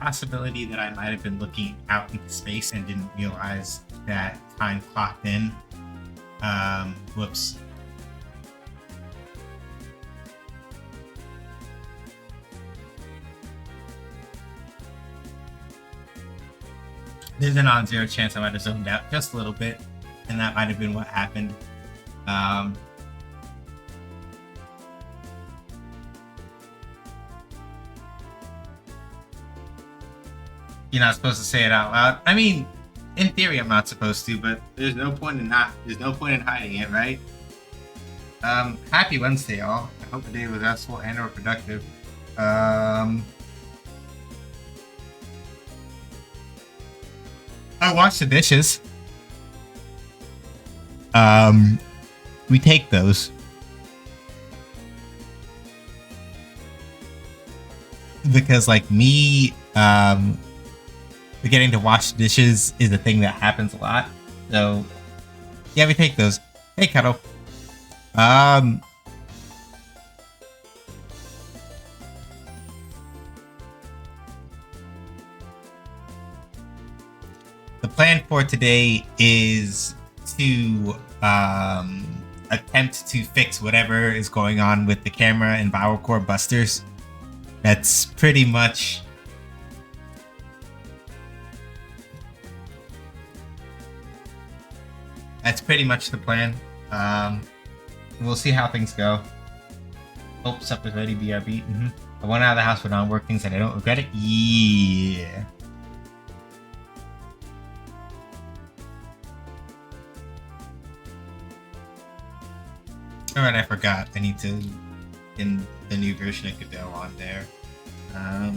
possibility that I might have been looking out into space and didn't realize that time clocked in. Whoops. There's a non-zero chance I might have zoned out just a little bit, and that might have been what happened. You're not supposed to say it out loud. I mean, in theory, I'm not supposed to, but there's no point in hiding it, right? Happy Wednesday, y'all. I hope the day was restful and or productive. I washed the dishes. We take those. Because, like, me, forgetting to wash dishes is a thing that happens a lot. So, yeah, we take those. Hey, Cuddle. The plan for today is to attempt to fix whatever is going on with the camera and viral core busters. That's pretty much the plan. We'll see how things go. Hope supper's ready, BRB. I went out of the house for non-work things and I don't regret it. Yeah. Alright, I forgot. I need to in the new version of Godot on there. I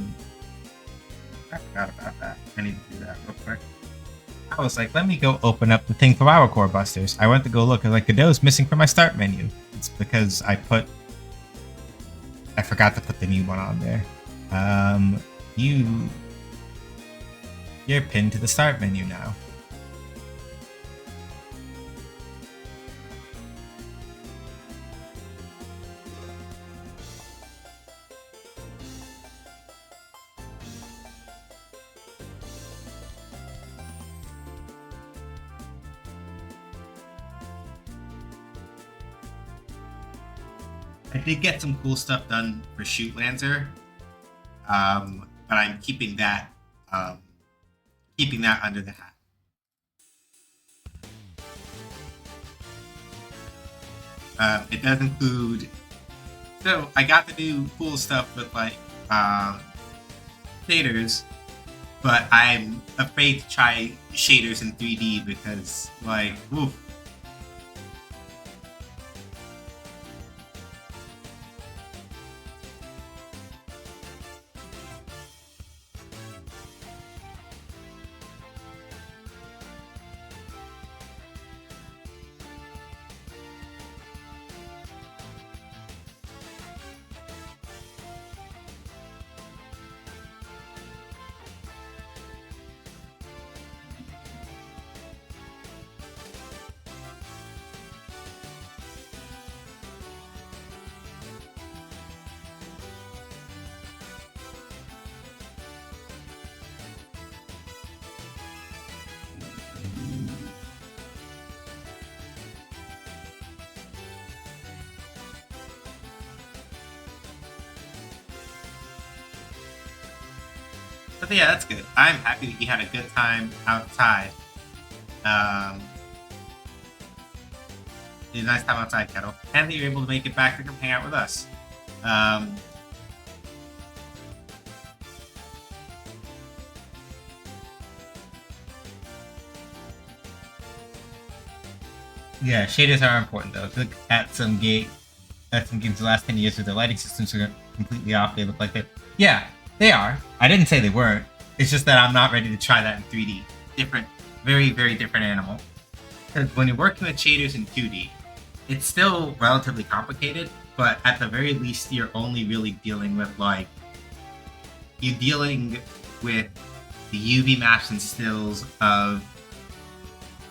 forgot about that. I need to do that real quick. I was like, let me go open up the thing for our core busters. I went to go look and like Godot's missing from my start menu. It's because I forgot to put the new one on there. You're pinned to the start menu now. I did get some cool stuff done for Shoot Lancer, but I'm keeping that under the hat. It does include. So I got to do cool stuff with like shaders, but I'm afraid to try shaders in 3D because like, oof. But yeah, that's good. I'm happy that you had a good time outside. It's a nice time outside, Kettle. And that you're able to make it back to come hang out with us. Yeah, shaders are important though. Look at some games the last 10 years where the lighting systems are completely off. They look like that. Yeah, they are. I didn't say they weren't. It's just that I'm not ready to try that in 3D. Different, very, very different animal. Because when you're working with shaders in 2D, it's still relatively complicated, but at the very least, you're only really dealing with like, you're dealing with the UV maps and stills of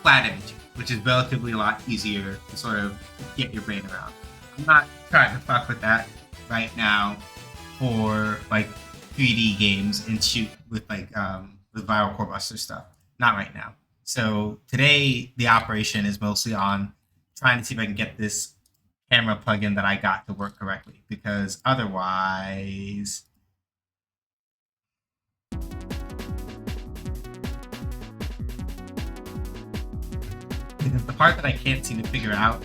flat image, which is relatively a lot easier to sort of get your brain around. I'm not trying to fuck with that right now for like 3D games and shoot with with viral core buster stuff. Not right now. So today the operation is mostly on trying to see if I can get this camera plugin that I got to work correctly, because otherwise the part that I can't seem to figure out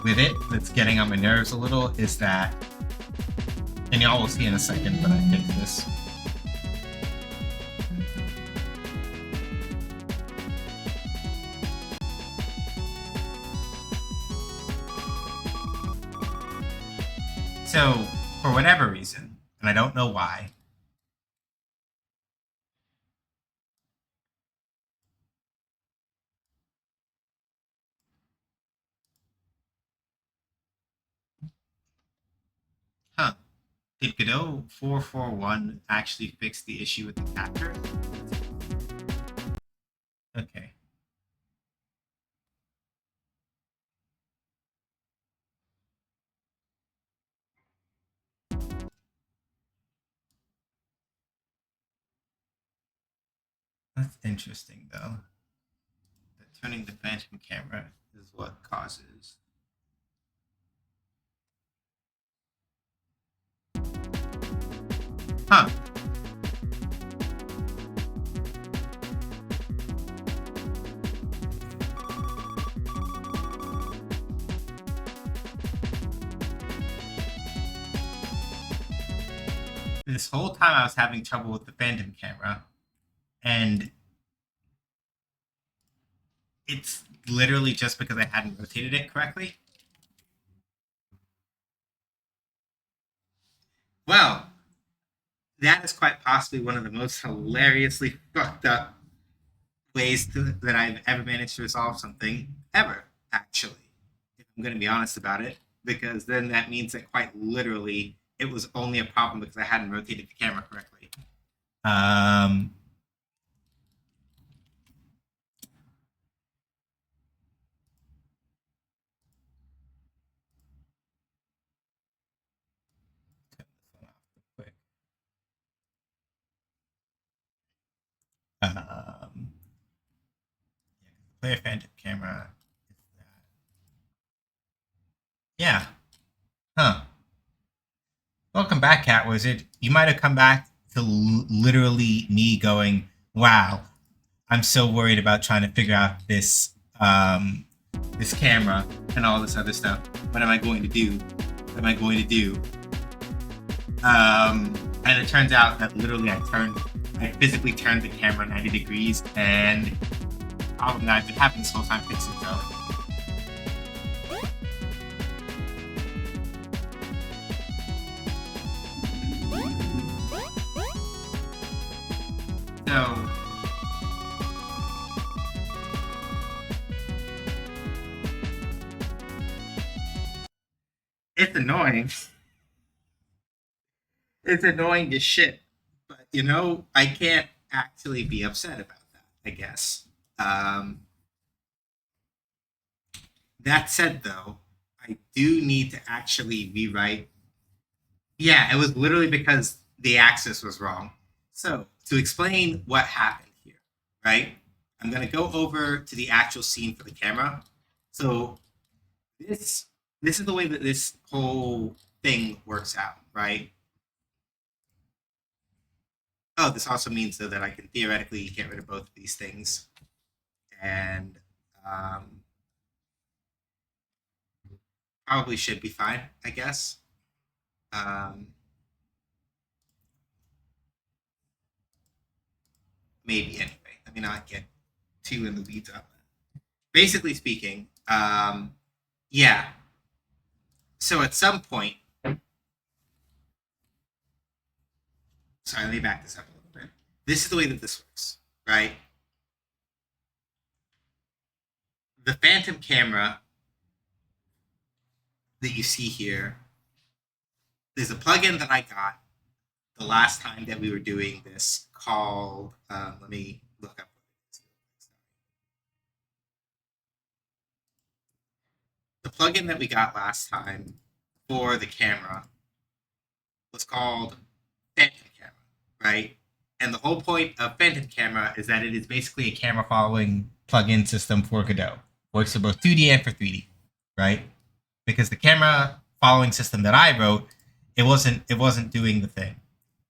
with it that's getting on my nerves a little is that, and y'all will see in a second, but I fixed this. So, for whatever reason, and I don't know why, did Godot 441 actually fix the issue with the capture? Okay. That's interesting, though. That turning the phantom camera is what causes. Huh. This whole time I was having trouble with the phantom camera, and it's literally just because I hadn't rotated it correctly. Well, that is quite possibly one of the most hilariously fucked up ways that I've ever managed to resolve something ever, actually. If I'm going to be honest about it, because then that means that quite literally it was only a problem because I hadn't rotated the camera correctly. Um, player phantom camera. Yeah. Huh. Welcome back, Cat Wizard. You might have come back to literally me going, "Wow, I'm so worried about trying to figure out this camera and all this other stuff. What am I going to do? What am I going to do?" And it turns out that literally I physically turned the camera 90 degrees, and the problem that I've been having this whole time fixing though. So it's annoying. It's annoying as shit. But I can't actually be upset about that, I guess. That said though, I do need to actually rewrite. Yeah, it was literally because the axis was wrong. So, to explain what happened here, right? I'm going to go over to the actual scene for the camera. So, this is the way that this whole thing works out, right? Oh, this also means though that I can theoretically get rid of both of these things, and probably should be fine, I guess. Um, Maybe anyway. Let me not get too in the weeds on that. Basically speaking, yeah. So at some point, sorry, let me back this up a little bit. This is the way that this works, right? The phantom camera that you see here, there's a plugin that I got the last time that we were doing this called, let me look up. The plugin that we got last time for the camera was called right? And the whole point of Phantom Camera is that it is basically a camera following plug-in system for Godot. Works for both 2D and for 3D, right? Because the camera following system that I wrote, it wasn't doing the thing.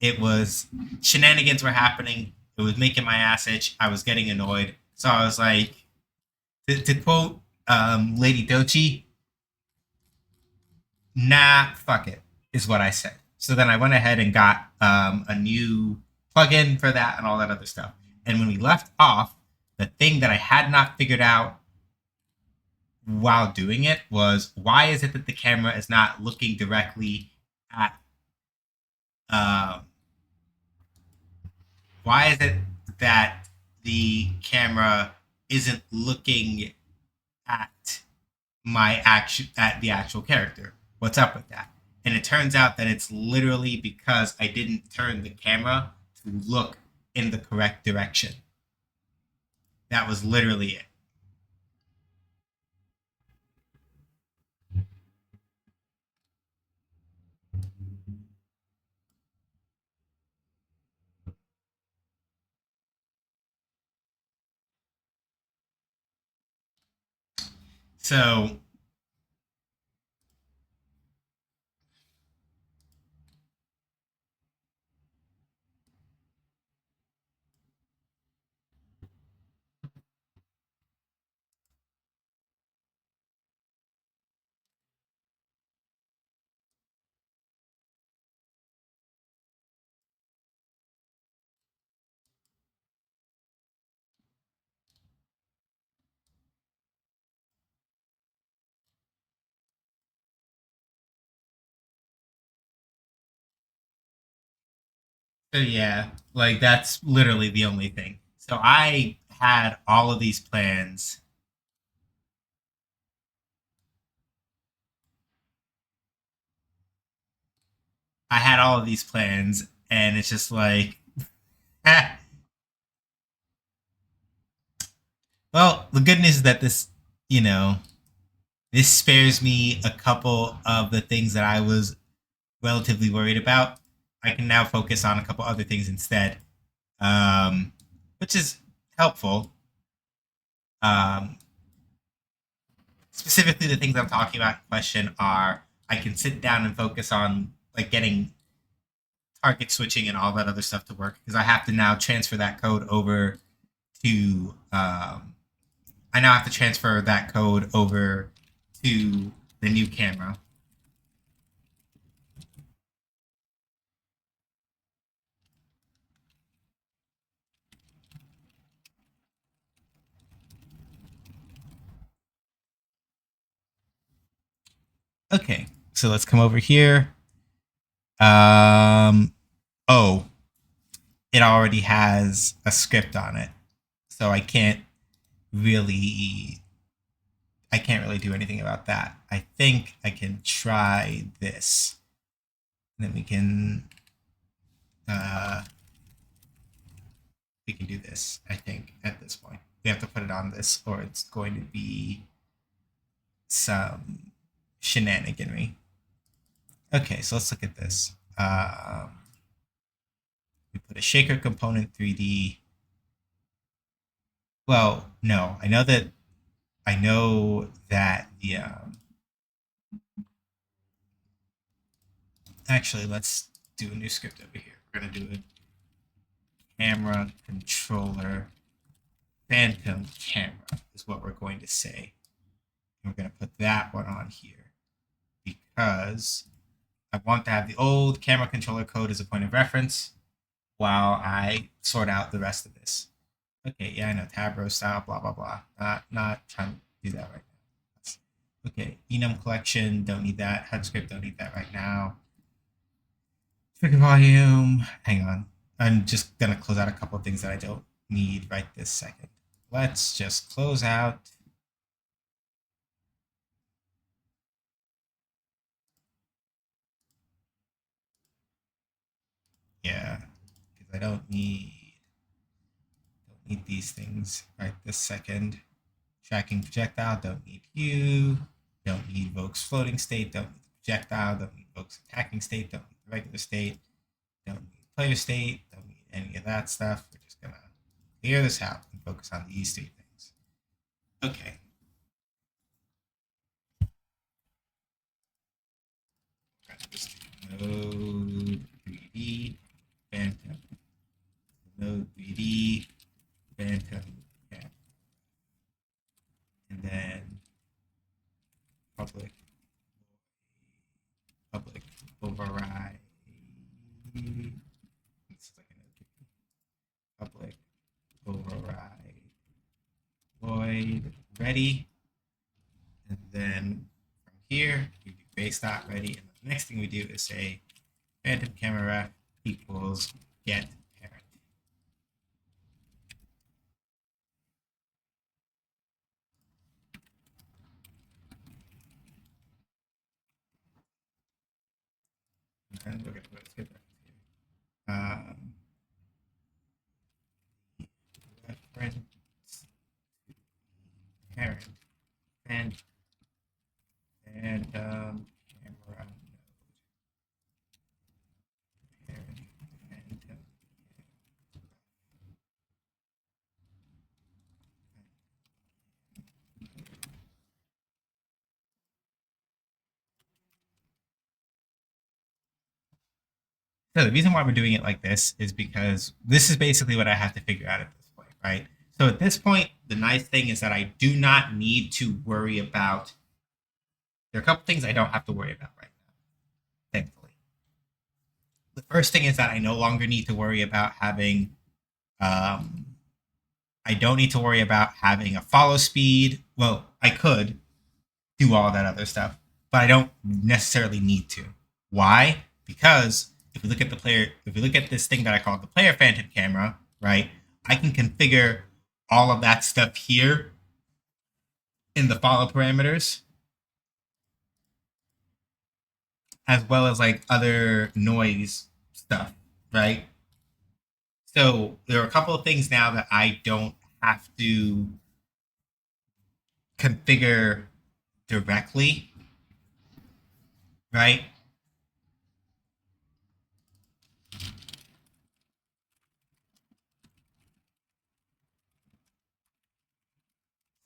It was shenanigans were happening. It was making my ass itch. I was getting annoyed. So I was like, to quote Lady Dochi, nah, fuck it, is what I said. So then I went ahead and got a new plugin for that and all that other stuff. And when we left off, the thing that I had not figured out while doing it was, why is it that the camera is not looking directly at um, why is it that the camera isn't looking at the actual character? What's up with that? And it turns out that it's literally because I didn't turn the camera to look in the correct direction. That was literally it. So so yeah, like that's literally the only thing. So I had all of these plans. I had all of these plans, and it's just like, eh. Well, the good news is that you know, this spares me a couple of the things that I was relatively worried about. I can now focus on a couple other things instead, which is helpful. Um, Specifically, the things I'm talking about in question are, I can sit down and focus on like getting target switching and all that other stuff to work, because I have to now transfer that code over to I now have to transfer that code over to the new camera. Okay, so let's come over here. Oh, it already has a script on it, so really I can't really do anything about that. I think I can try this. And then uh, we can do this. I think at this point we have to put it on this, or it's going to be some shenaniganry. Okay, so let's look at this. We put a shaker component 3D. Well, no, I know that the actually, let's do a new script over here. We're gonna do a camera controller phantom camera is what we're going to say. And we're going to put that one on here because I want to have the old camera controller code as a point of reference while I sort out the rest of this. Okay, yeah, I know, tab row style, blah, blah, blah. Not trying to do that right now. Okay, enum collection, don't need that. HUD script, don't need that right now. Trigger volume, hang on. I'm just going to close out a couple of things that I don't need right this second. Let's just close out. Yeah, because I don't need these things right this second. Tracking projectile, don't need you. Don't need Vogue's floating state, don't need the projectile, don't need Vogue's attacking state, don't need the regular state, don't need player state, don't need any of that stuff. We're just gonna clear this out and focus on these three things. Okay. Node 3D phantom. Node 3D phantom. Yeah. And then public override. Public override void ready. And then from here, we do base.ready. And the next thing we do is say phantom camera equals get parent. And we're going to put skip reference parent and camera node parent phantom. So the reason why we're doing it like this is because this is basically what I have to figure out at this point, right? So at this point, the nice thing is that I do not need to worry about, there are a couple things I don't have to worry about right now, thankfully. The first thing is that I no longer need to worry about having, I don't need to worry about having a follow speed. Well, I could do all that other stuff, but I don't necessarily need to. Why? Because if we look at the player, if we look at this thing that I call the player phantom camera, right, I can configure all of that stuff here in the follow parameters, as well as like other noise stuff, right? So there are a couple of things now that I don't have to configure directly, right?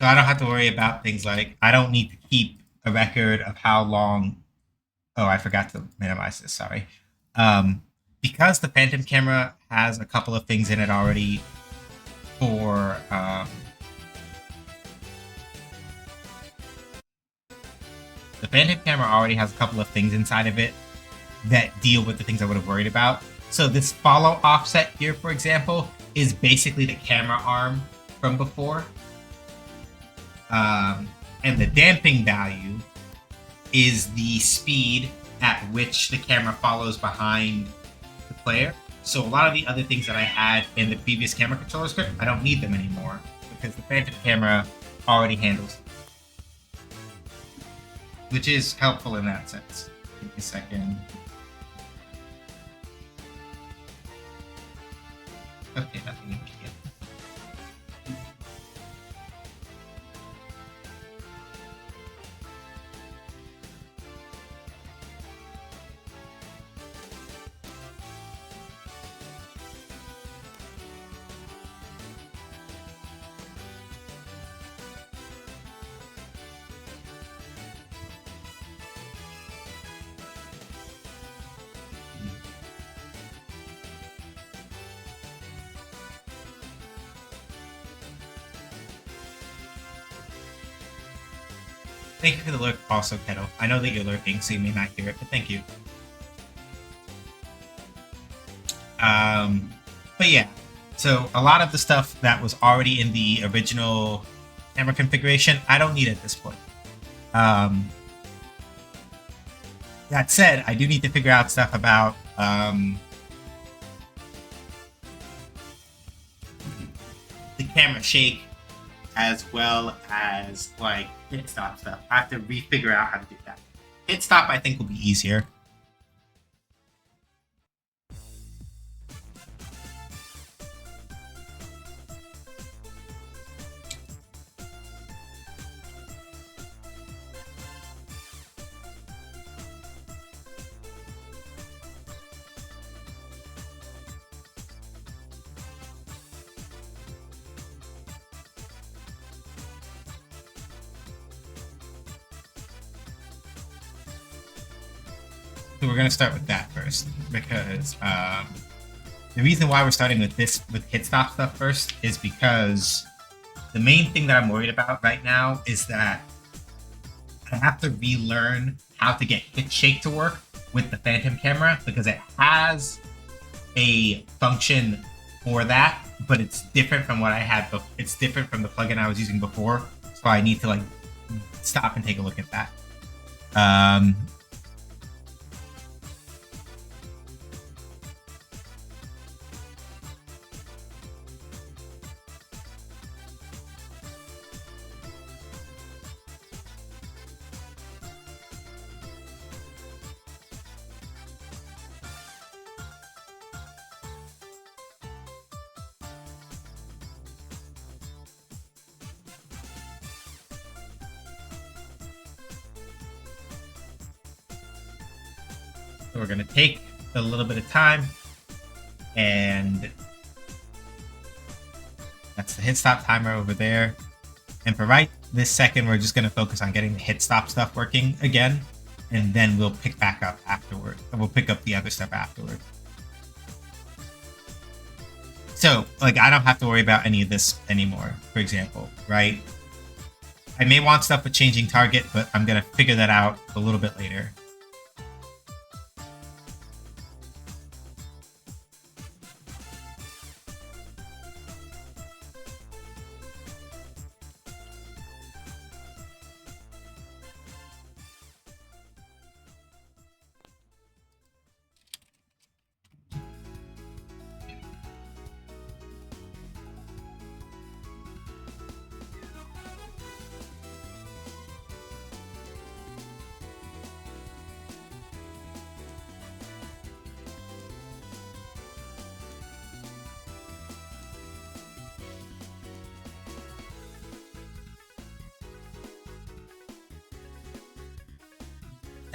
So I don't have to worry about things like, I don't need to keep a record of how long. Oh, I forgot to minimize this, sorry. Because the Phantom camera has a couple of things in it already for the Phantom camera already has a couple of things inside of it that deal with the things I would have worried about. So this follow offset here, for example, is basically the camera arm from before. And the damping value is the speed at which the camera follows behind the player. So a lot of the other things that I had in the previous camera controller script, I don't need them anymore because the Phantom camera already handles them, which is helpful in that sense. Give me a second. Okay, nothing immediate. Thank you for the lurk also, Kettle. I know that you're lurking, so you may not hear it, but thank you. But yeah, so a lot of the stuff that was already in the original camera configuration, I don't need at this point. That said, I do need to figure out stuff about the camera shake, as well as like hit stop stuff. I have to refigure out how to do that. Hit stop, I think, will be easier. So we're gonna start with that first because the reason why we're starting with this with hit stop stuff first is because the main thing that I'm worried about right now is that I have to relearn how to get hit shake to work with the Phantom camera because it has a function for that, but it's different from what I had. It's different from the plugin I was using before, so I need to like stop and take a look at that. So we're going to take a little bit of time, and that's the hit stop timer over there. And for right this second, we're just going to focus on getting the hit stop stuff working again, and then we'll pick back up afterward. And we'll pick up the other stuff afterward. So, like, I don't have to worry about any of this anymore, for example, right? I may want stuff with changing target, but I'm going to figure that out a little bit later.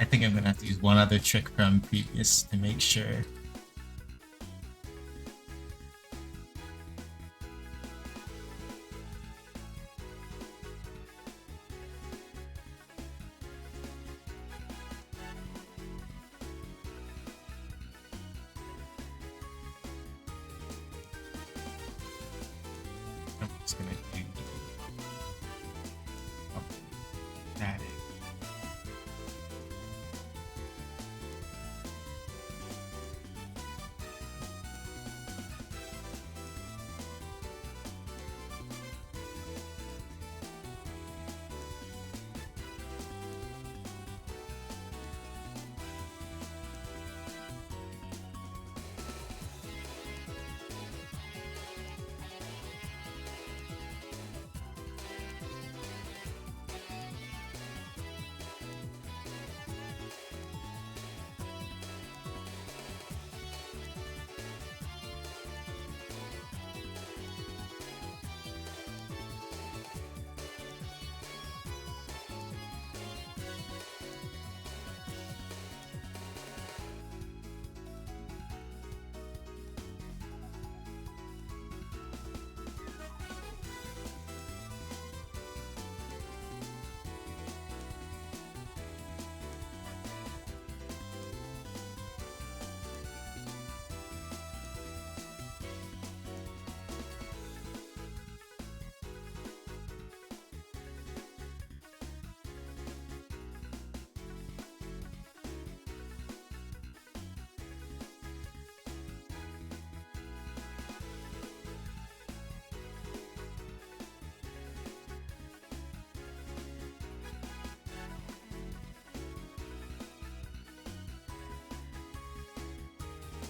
I think I'm going to have to use one other trick from previous to make sure. I'm just going to do that.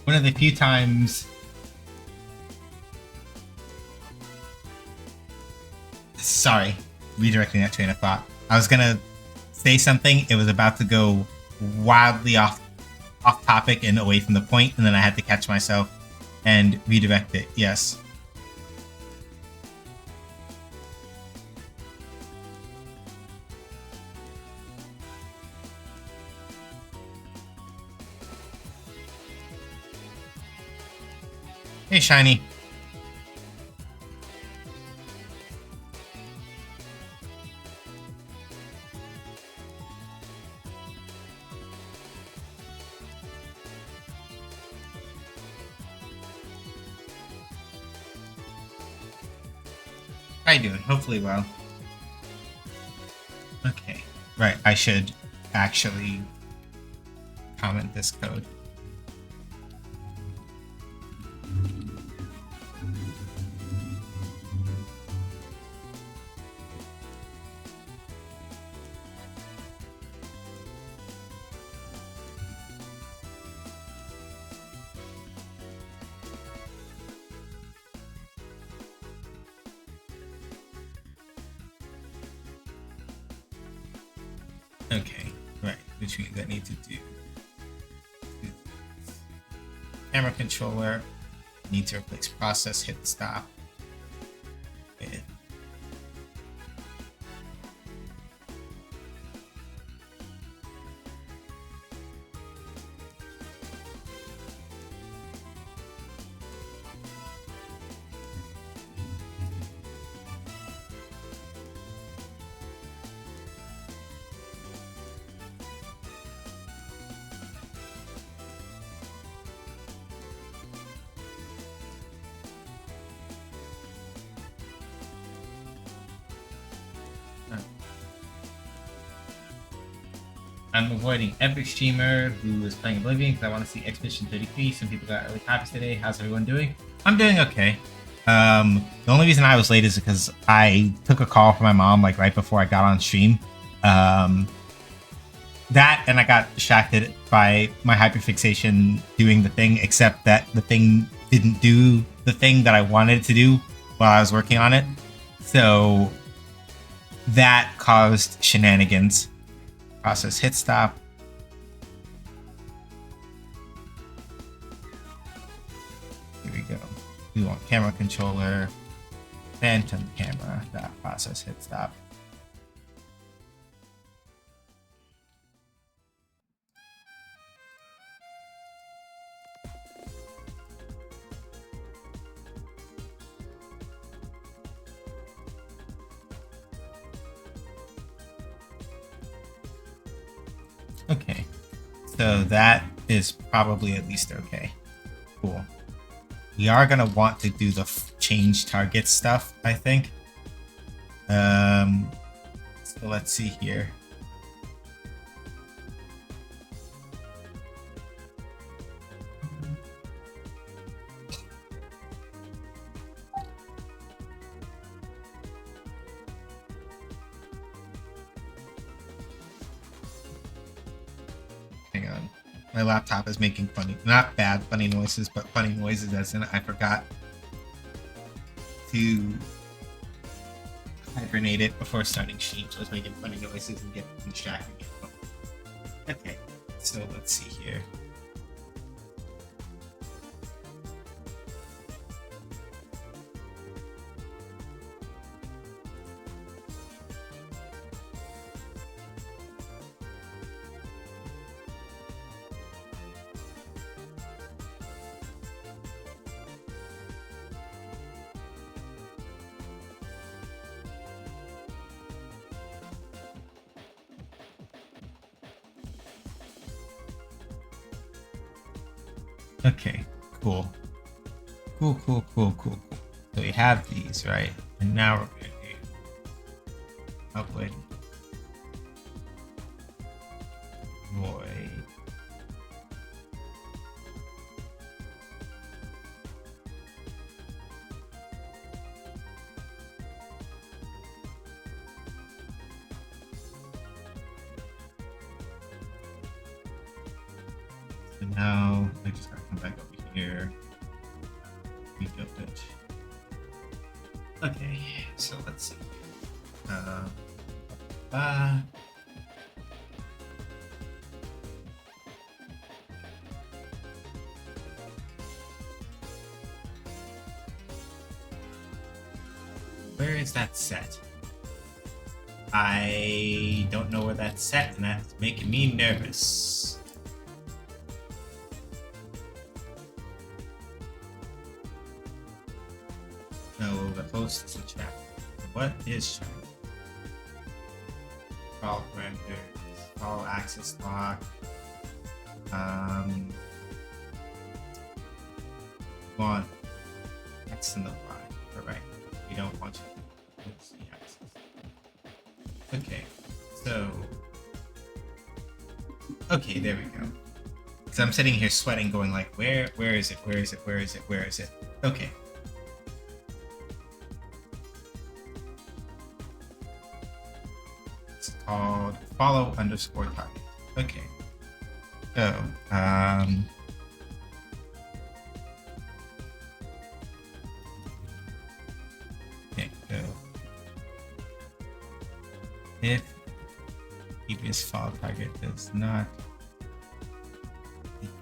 One of the few times. Sorry, redirecting that train of thought. I was gonna say something. It was about to go wildly off topic and away from the point, and then I had to catch myself and redirect it. Yes. Hey, Shiny. How you doing? Hopefully well. Okay. Right, I should actually comment this code. Okay, right, which means I need to do camera controller, need to replace process, hit stop. Okay. I'm avoiding every streamer who is playing Oblivion because I want to see Expedition 33. Some people got early copies today. How's everyone doing? I'm doing okay. The only reason I was late is because I took a call from my mom like right before I got on stream. That and I got distracted by my hyperfixation doing the thing, except that the thing didn't do the thing that I wanted it to do while I was working on it. So that caused shenanigans. Process hit stop. Here we go. We want camera controller, phantom camera, dot process hit stop. Okay, so that is probably at least okay. Cool. We are gonna want to do the change target stuff, I think. So let's see here. Hang on. My laptop is making funny, not bad funny noises, but funny noises as in I forgot to hibernate it before starting stream, so I was making funny noises and getting distracted. Okay, so let's see here. Okay, cool. Cool. So we have these, right? And now we're gonna do upload void. So now I just gotta come back over here. Rebuild it. Okay, so let's see. Where is that set? I don't know where that's set, and that's making me nervous. No, the host is a chat. What is chat? Call parameters, call access lock. Want X in the line. Alright. We don't want you. Okay, so okay, there we go. Because I'm sitting here sweating, going like, where is it? Where is it? Where is it? Where is it? Okay. It's called follow_target. Okay. So, okay, so if previous follow target does not equal.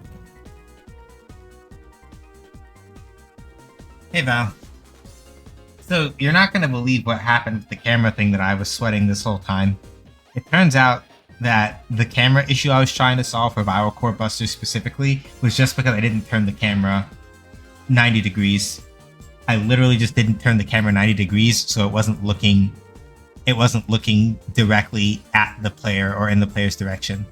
Hey Val. So you're not going to believe what happened with the camera thing that I was sweating this whole time. It turns out that the camera issue I was trying to solve for Viral Core Buster specifically was just because I didn't turn the camera 90 degrees. I literally just didn't turn the camera 90 degrees, so it wasn't looking directly at the player or in the player's direction.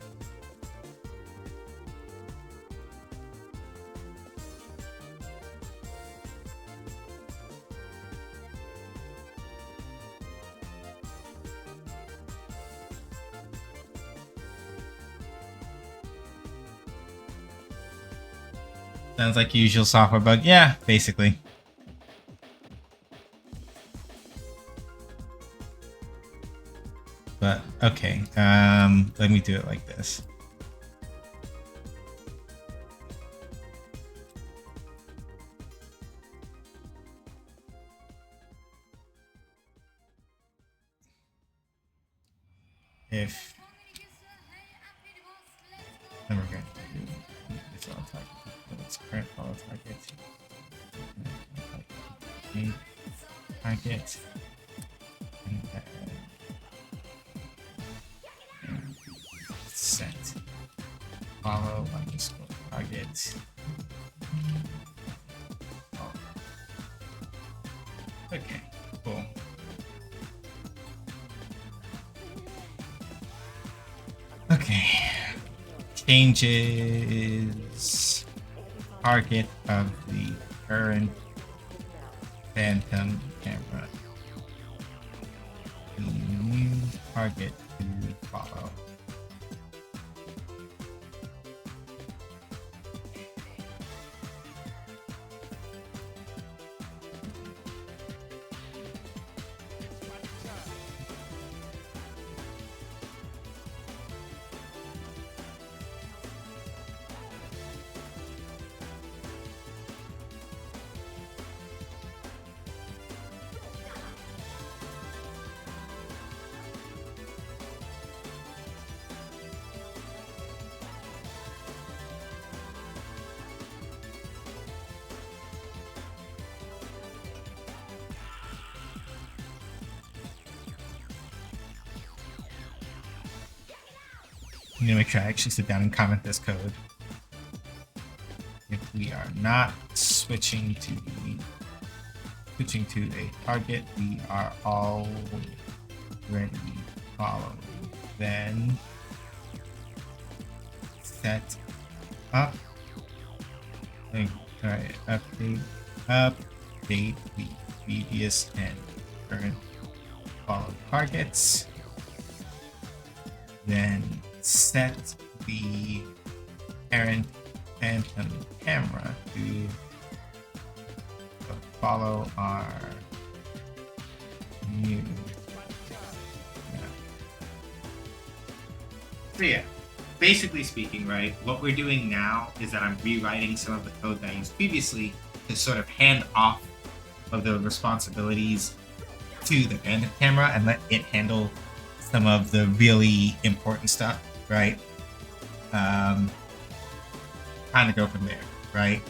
Sounds like usual software bug. Yeah, basically. But okay, let me do it like this. If then we're going to do this all target. It's current follow target. Target. And then set follow_target. Oh. Okay, cool. Okay. Changes target of the current phantom camera. New target to follow. I'm gonna make sure I actually sit down and comment this code. If we are not switching to a target we are already following, then set up. Alright, update the previous and current follow targets. Then set the parent phantom camera to follow our new. So yeah, basically speaking, right, what we're doing now is that I'm rewriting some of the code that I used previously to sort of hand off of the responsibilities to the phantom camera and let it handle some of the really important stuff, right? Kind of go from there, right?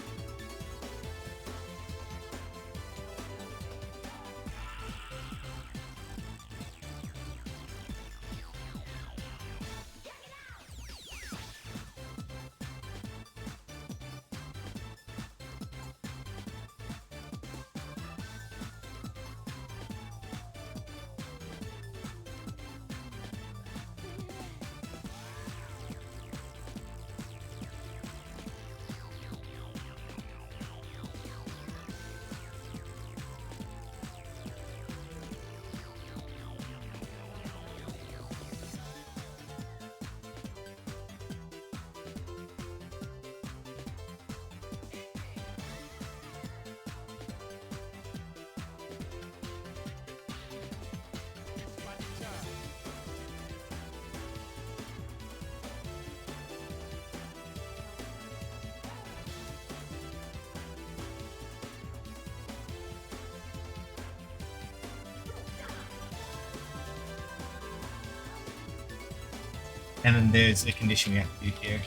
And then there's a condition we have to do here.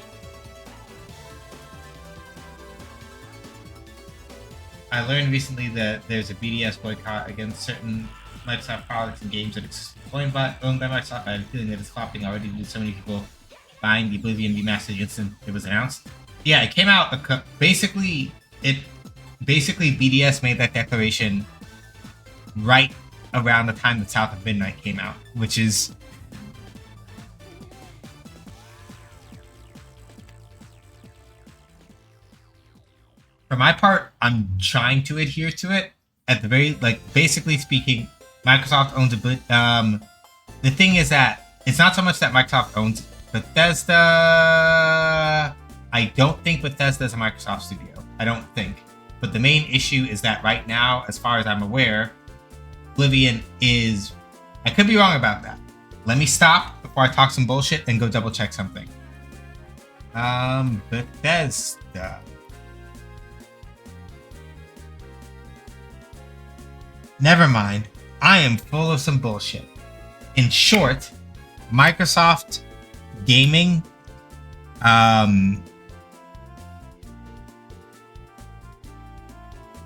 I learned recently that there's a BDS boycott against certain Microsoft products and games that it's owned by Microsoft. I have a feeling that it's flopping already due to so many people buying the Oblivion remastered instant it was announced. Yeah, it came out basically BDS made that declaration right around the time that South of Midnight came out, which is for my part, I'm trying to adhere to it. At the very, basically speaking, Microsoft owns a bit. The thing is that it's not so much that Microsoft owns Bethesda. I don't think Bethesda is a Microsoft studio. I don't think. But the main issue is that right now, as far as I'm aware, Oblivion is... I could be wrong about that. Let me stop before I talk some bullshit and go double check something. Bethesda. Never mind. I am full of some bullshit. In short, Microsoft Gaming,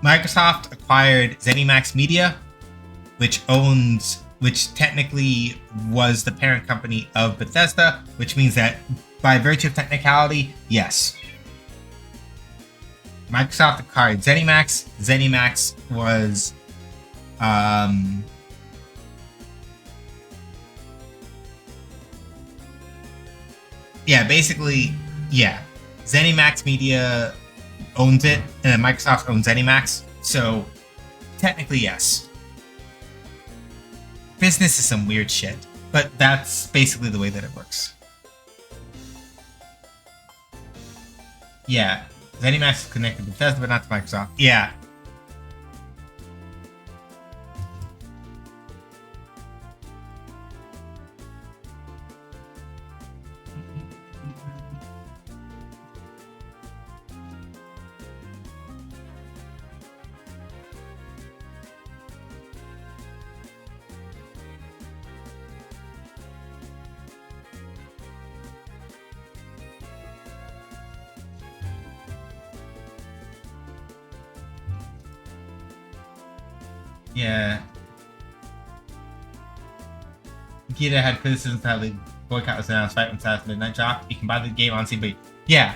Microsoft acquired ZeniMax Media, which technically was the parent company of Bethesda, which means that by virtue of technicality, yes. Microsoft acquired ZeniMax. ZeniMax was ZeniMax Media owns it, and then Microsoft owns ZeniMax. So technically, yes. Business is some weird shit, but that's basically the way that it works. Yeah, ZeniMax is connected to Bethesda, but not to Microsoft. Yeah. Yeah. Gita had criticisms how the boycott was announced right when South of Midnight dropped. You can buy the game on Steam, but yeah,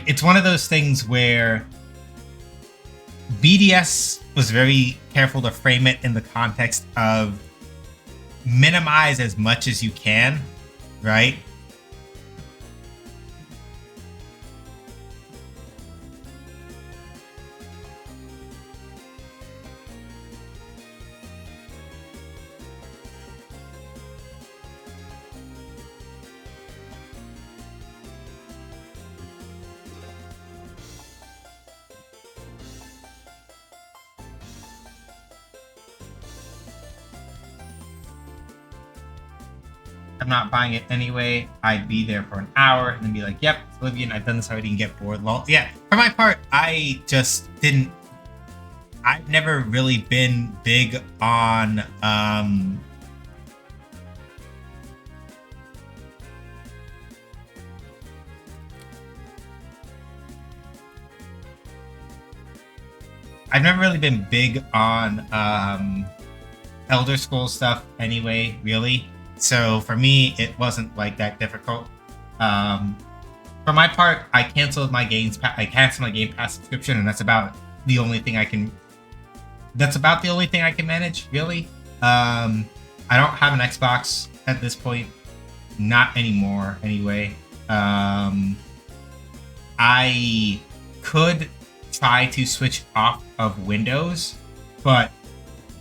it's one of those things where BDS was very careful to frame it in the context of minimize as much as you can, right? I'm not buying it anyway. I'd be there for an hour and then be like, yep, it's Oblivion, I've done this already and get bored. Lol. Yeah, for my part, I just didn't... I've never really been big on... I've never really been big on Elder Scrolls stuff anyway, really. So for me, it wasn't that difficult. For my part, I canceled my Game Pass subscription, and that's about the only thing I can. That's about the only thing I can manage, really. I don't have an Xbox at this point, not anymore, anyway. I could try to switch off of Windows, but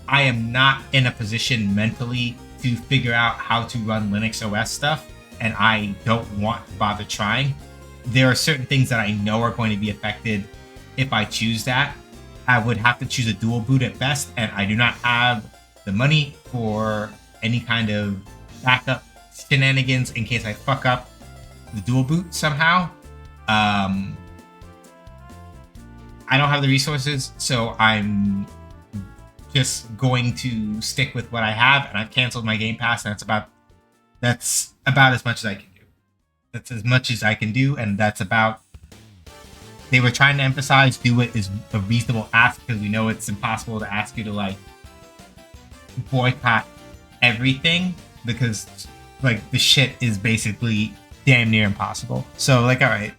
I am not in a position mentally to figure out how to run Linux OS stuff, and I don't want to bother trying. There are certain things that I know are going to be affected if I choose that. I would have to choose a dual boot at best, and I do not have the money for any kind of backup shenanigans in case I fuck up the dual boot somehow. I don't have the resources, so I'm just going to stick with what I have, and I've canceled my Game Pass, and that's about as much as I can do. That's as much as I can do, and that's about. They were trying to emphasize do it is a reasonable ask because we know it's impossible to ask you to like boycott everything because like the shit is basically damn near impossible. So like, all right.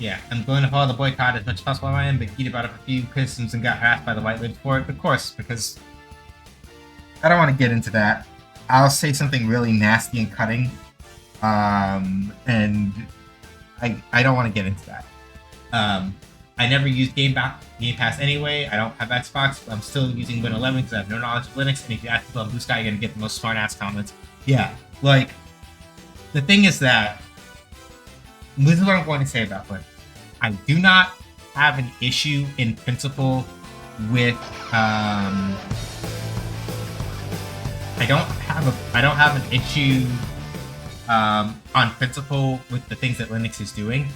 Yeah, I'm going to follow the boycott as much as possible on my end, but heated about a few criticisms and got harassed by the white libs for it. Of course, because I don't want to get into that. I'll say something really nasty and cutting, and I don't want to get into that. I never used Game Pass anyway. I don't have Xbox. I'm still using Win 11 because I have no knowledge of Linux. And if you ask people on Blue Sky, you're gonna get the most smart ass comments. Yeah, like the thing is that this is what I'm going to say about Linux. I do not have an issue in principle with I don't have an issue on principle with the things that Linux is doing.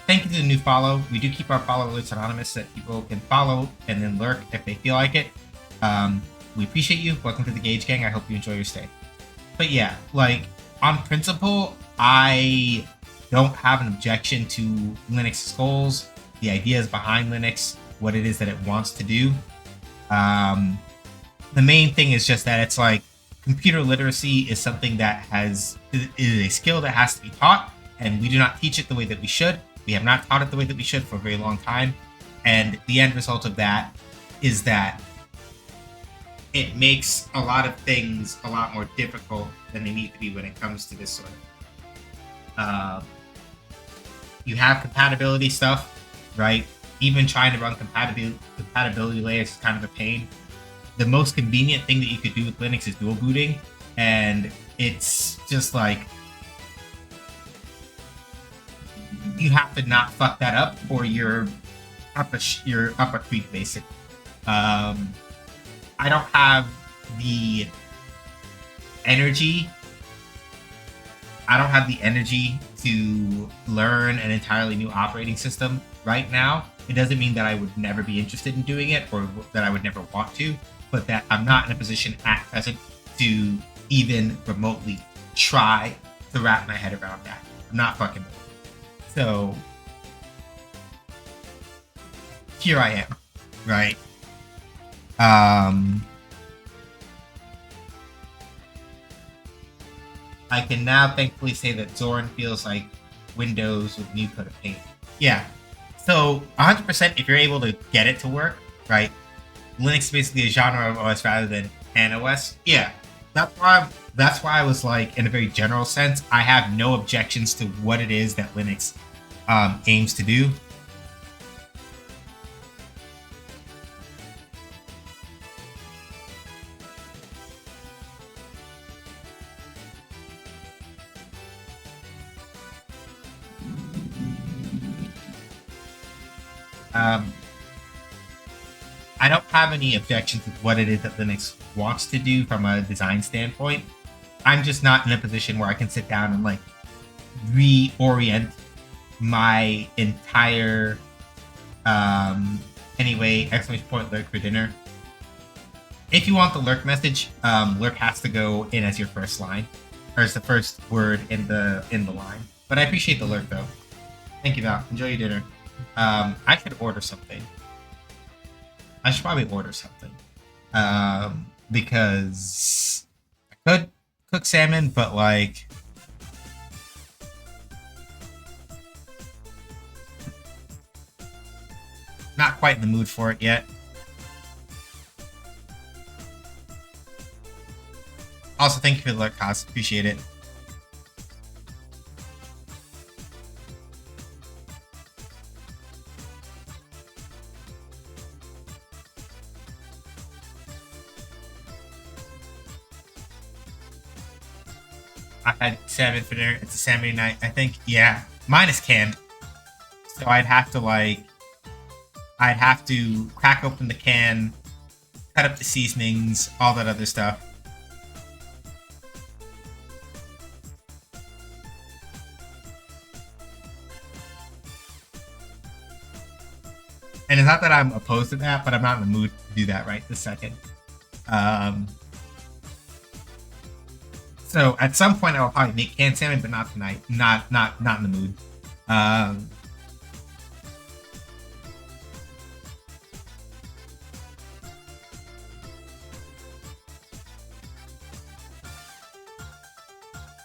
Thank you to the new follow. We do keep our follow alerts anonymous so that people can follow and then lurk if they feel like it. We appreciate you. Welcome to the Gauge Gang. I hope you enjoy your stay. But yeah, like on principle, I don't have an objection to Linux's goals, the ideas behind Linux, what it is that it wants to do. The main thing is just that it's like computer literacy is something that is a skill that has to be taught, and we do not teach it the way that we should. We have not taught it the way that we should for a very long time, and the end result of that is that it makes a lot of things a lot more difficult than they need to be when it comes to this sort of. You have compatibility stuff, right? Even trying to run compatibility layers is kind of a pain. The most convenient thing that you could do with Linux is dual booting, and it's just like you have to not fuck that up, or you're up a creek, basically. I don't have the energy. I don't have the energy to learn an entirely new operating system right now. It doesn't mean that I would never be interested in doing it or that I would never want to, but that I'm not in a position at present to even remotely try to wrap my head around that. I'm not fucking with it. So here I am, right? I can now thankfully say that Zorin feels like Windows with new coat of paint. Yeah. So 100% if you're able to get it to work, right? Linux is basically a genre of OS rather than an OS. Yeah. That's why I was like, in a very general sense, I have no objections to what it is that Linux aims to do. I don't have any objections with what it is that Linux wants to do from a design standpoint. I'm just not in a position where I can sit down and like reorient my entire anyway, exclamation point lurk for dinner. If you want the lurk message, lurk has to go in as your first line, or as the first word in the line. But I appreciate the lurk though. Thank you, Val. Enjoy your dinner. I should order something. I should probably order something. Because I could cook salmon, but like not quite in the mood for it yet. Also, thank you for the lurk, Cos. Appreciate it. I had salmon for dinner. It's a salmon night. I think, yeah. Mine is canned. So I'd have to crack open the can, cut up the seasonings, all that other stuff. not that I'm opposed to that, but I'm not in the mood to do that right this second. So at some point I will probably make canned salmon, but not tonight. Not in the mood. I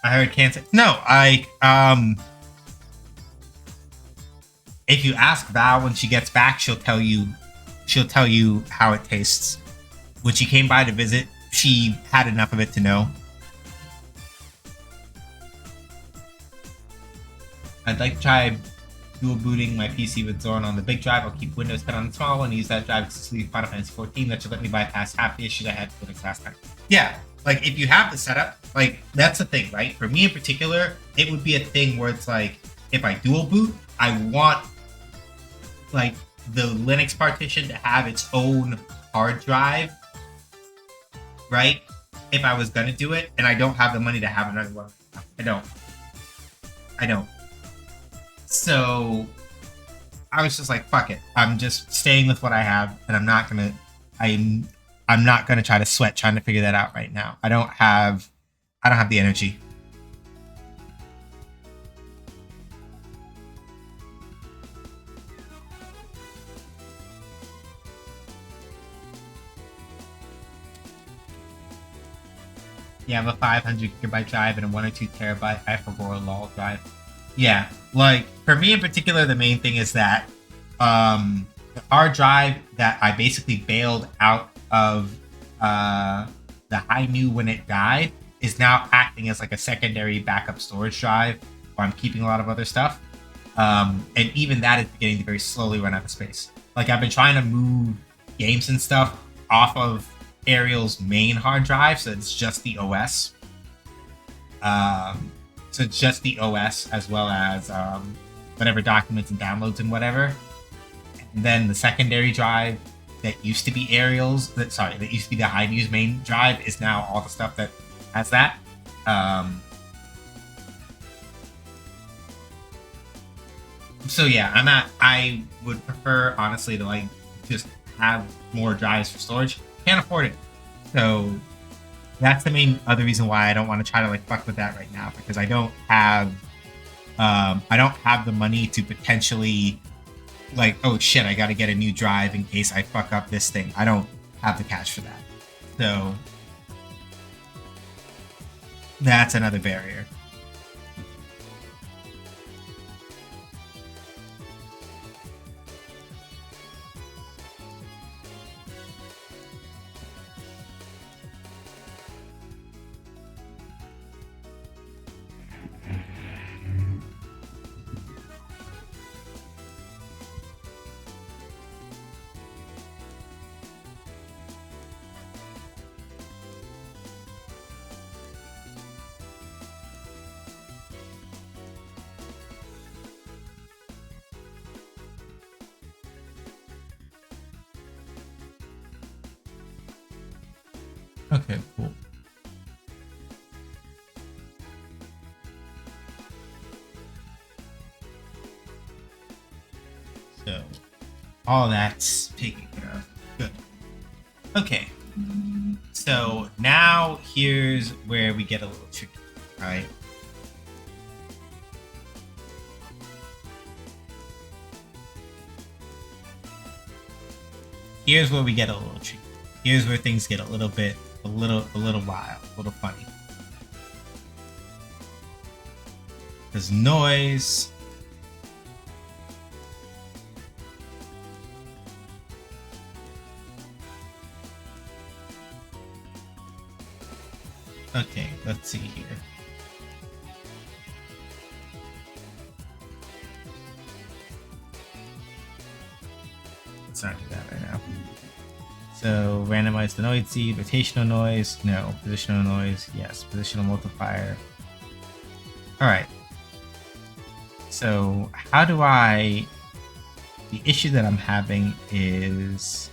heard canned salmon. No, if you ask Val when she gets back, she'll tell you how it tastes. When she came by to visit, she had enough of it to know. I'd like to try dual booting my PC with Zoran on the big drive. I'll keep Windows 10 on the small one and use that drive exclusively for Final Fantasy 14. That should let me bypass half the issues I had with Linux last time. Yeah, like if you have the setup, like that's the thing, right? For me in particular, it would be a thing where it's like, if I dual boot, I want like the Linux partition to have its own hard drive, right? If I was gonna do it, and I don't have the money to have another one. I don't. So I was just like, fuck it. I'm just staying with what I have, and I'm not gonna try to sweat trying to figure that out right now. I don't have the energy. Yeah, I have a 500 gigabyte drive and a 1 or 2 terabyte Hyperbola LOL drive. Yeah, like for me in particular, the main thing is that the hard drive that I basically bailed out of the High-Nu when it died is now acting as like a secondary backup storage drive where I'm keeping a lot of other stuff. And even that is beginning to very slowly run out of space. Like I've been trying to move games and stuff off of Ariel's main hard drive, so it's just the OS. So it's just the OS as well as whatever documents and downloads and whatever. And then the secondary drive that used to be Ariel's, that used to be the High-Nu's main drive is now all the stuff that has that. So yeah, I would prefer honestly to like just have more drives for storage. Can't afford it. So that's the main other reason why I don't want to try to like fuck with that right now, because I don't have the money to potentially like, oh shit, I got to get a new drive in case I fuck up this thing. I don't have the cash for that. So that's another barrier. Okay, cool. So, all that's taken care of. Good. Okay. So, now here's where we get a little tricky, right? Here's where we get a little tricky. Here's where things get a little wild, a little funny. There's noise. Okay, let's see here. Let's not do that right now. So randomize the noise seed, rotational noise, no. Positional noise, yes. Positional multiplier. Alright. So how do I... The issue that I'm having is...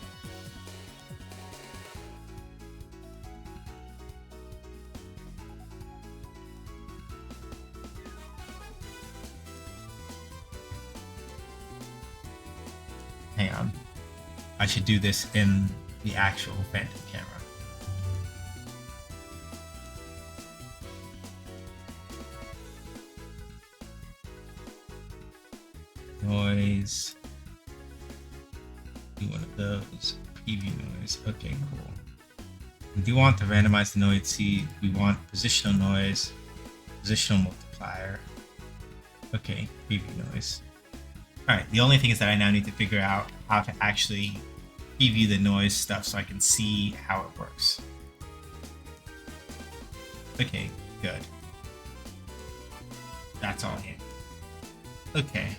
Hang on. I should do this in the actual Phantom camera. Noise. Do one of those. Preview noise. Okay, cool. We do want to randomize the noise. See, we want positional noise, positional multiplier. Okay, preview noise. Alright, the only thing is that I now need to figure out how to actually preview the noise stuff so I can see how it works. Okay, good. That's all here. Okay.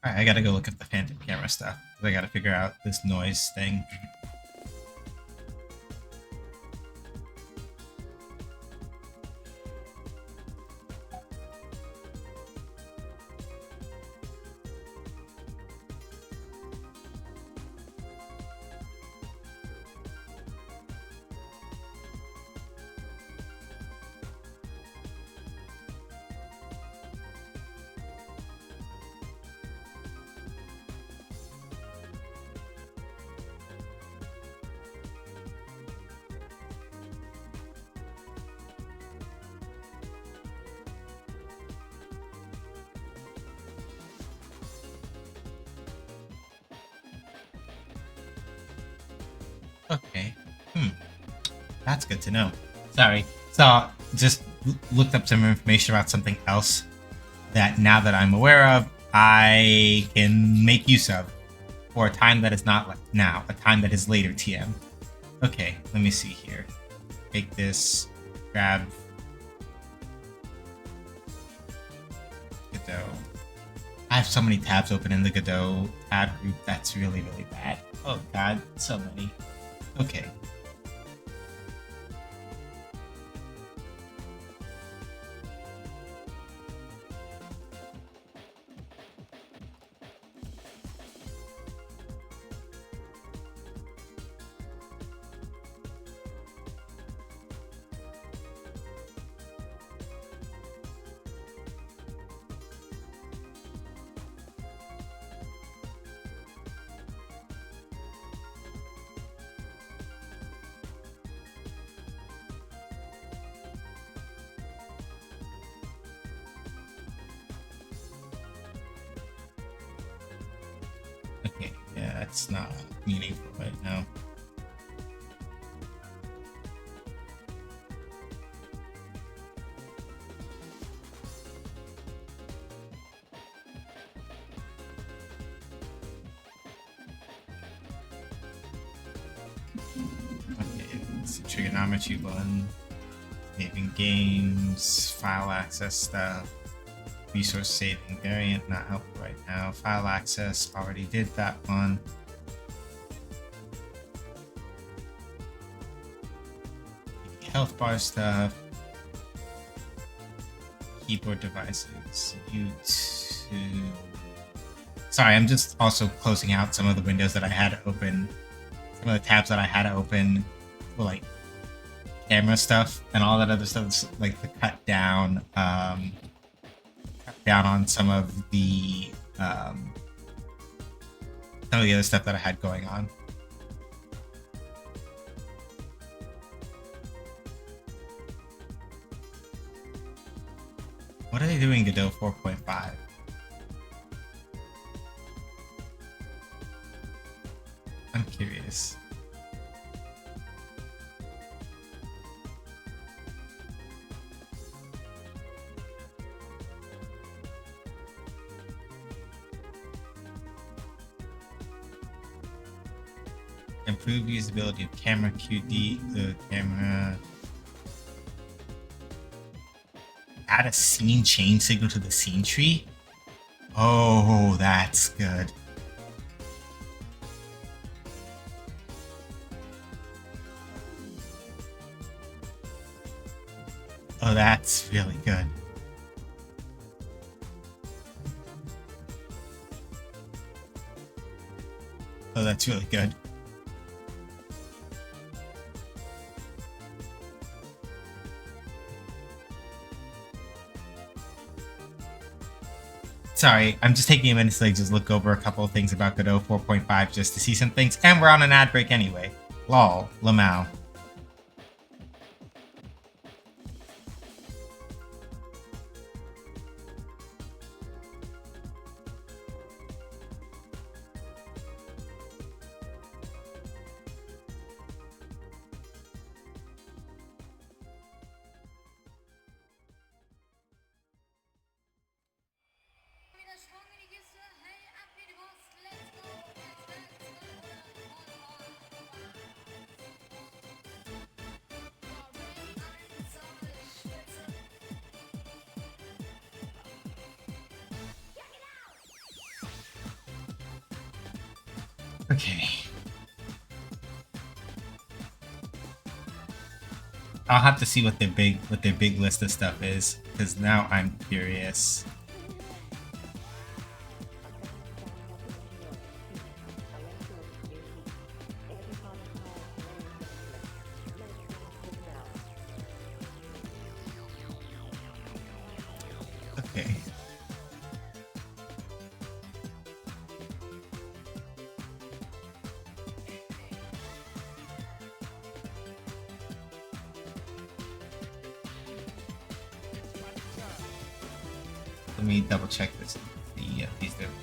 Alright, I gotta go look at the Phantom camera stuff. I gotta figure out this noise thing. Okay. That's good to know. Sorry. So, just looked up some information about something else that now that I'm aware of, I can make use of for a time that is not like now, a time that is later TM. Okay, let me see here. Take this, grab Godot. I have so many tabs open in the Godot tab group. That's really, really bad. Oh god, so many. Okay. Okay, yeah, that's not meaningful right now. Okay, it's a trigonometry one, saving games, file access stuff. Resource saving variant, not helpful right now. File access, already did that one. Health bar stuff. Keyboard devices. YouTube. Sorry, I'm just also closing out some of the windows that I had open. Some of the tabs that I had open for like camera stuff and all that other stuff, like to cut down on some of the other stuff that I had going on. What are they doing Godot 4.5? this. Improve usability of camera QD, the camera. Add a scene change signal to the scene tree? Oh, that's good. Oh, that's really good. Oh, that's really good. Sorry, I'm just taking a minute to like just look over a couple of things about Godot 4.5 just to see some things, and we're on an ad break anyway. Lol, Lamau. Okay. I'll have to see what their big list of stuff is, because now I'm curious. Okay. Let me double check this.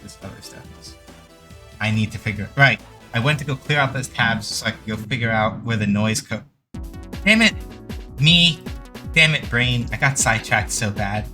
This other stuff. I need to figure. Right. I went to go clear out those tabs so I could go figure out where the noise Damn it! Me. Damn it, brain. I got sidetracked so bad.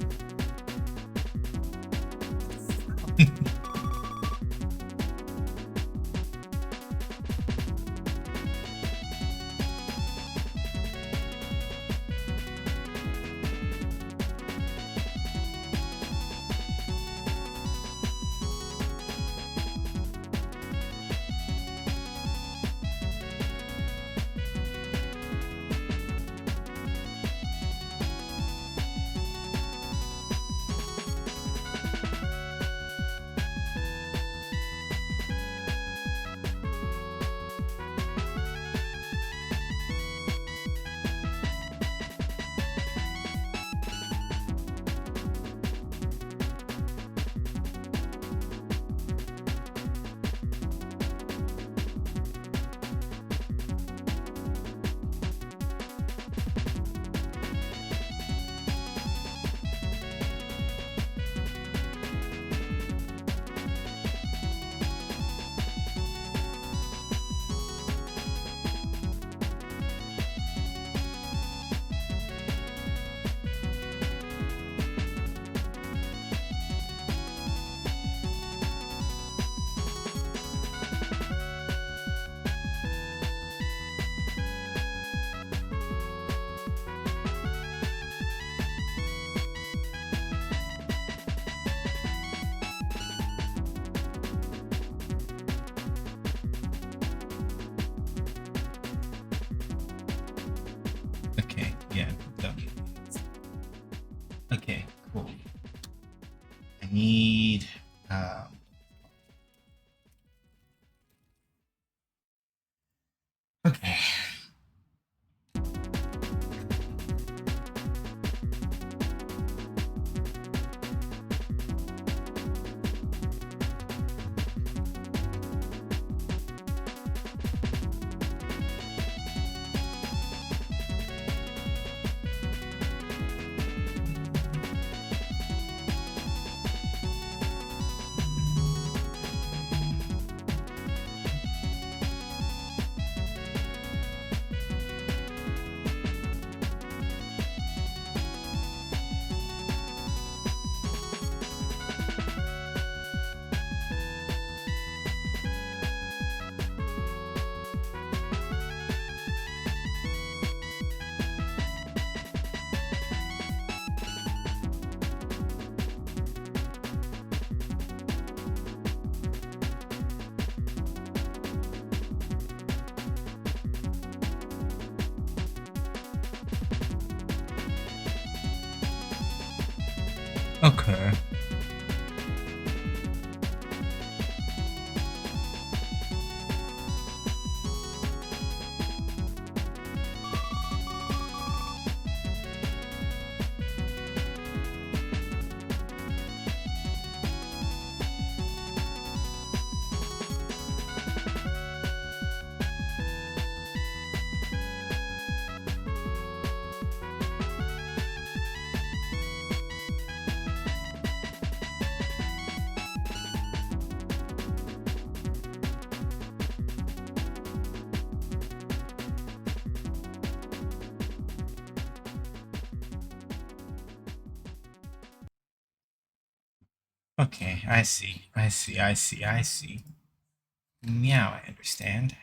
Okay, yeah, done. Okay, cool. I need okay. Okay. Okay, I see. I see. I see. I see. Meow, I understand.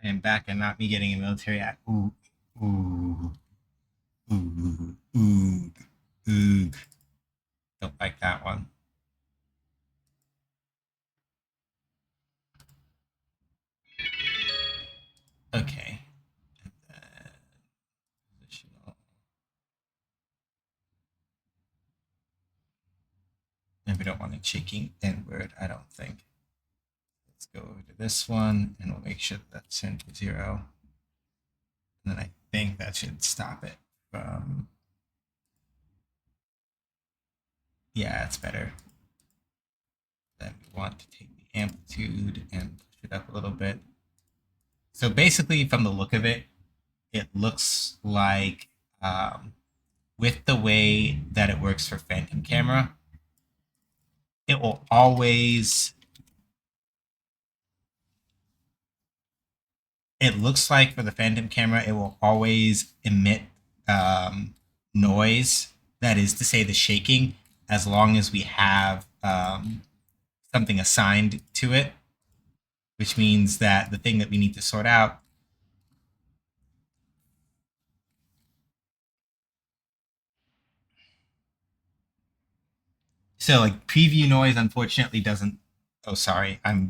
I am back and not me getting a military act. Ooh, ooh, ooh, ooh, ooh. Don't like that one. Okay. Positional. And we don't want it shaking inward, I don't think. Let's go over to this one and we'll make sure that that's turned to 0. And then I think that should stop it from. Yeah, it's better. Then we want to take the amplitude and push it up a little bit. So basically, from the look of it, it looks like with the way that it works for Phantom Camera, it will always. It looks like for the Phantom Camera, it will always emit noise. That is to say, the shaking, as long as we have something assigned to it, which means that the thing that we need to sort out. So like preview noise unfortunately doesn't. Oh, sorry, I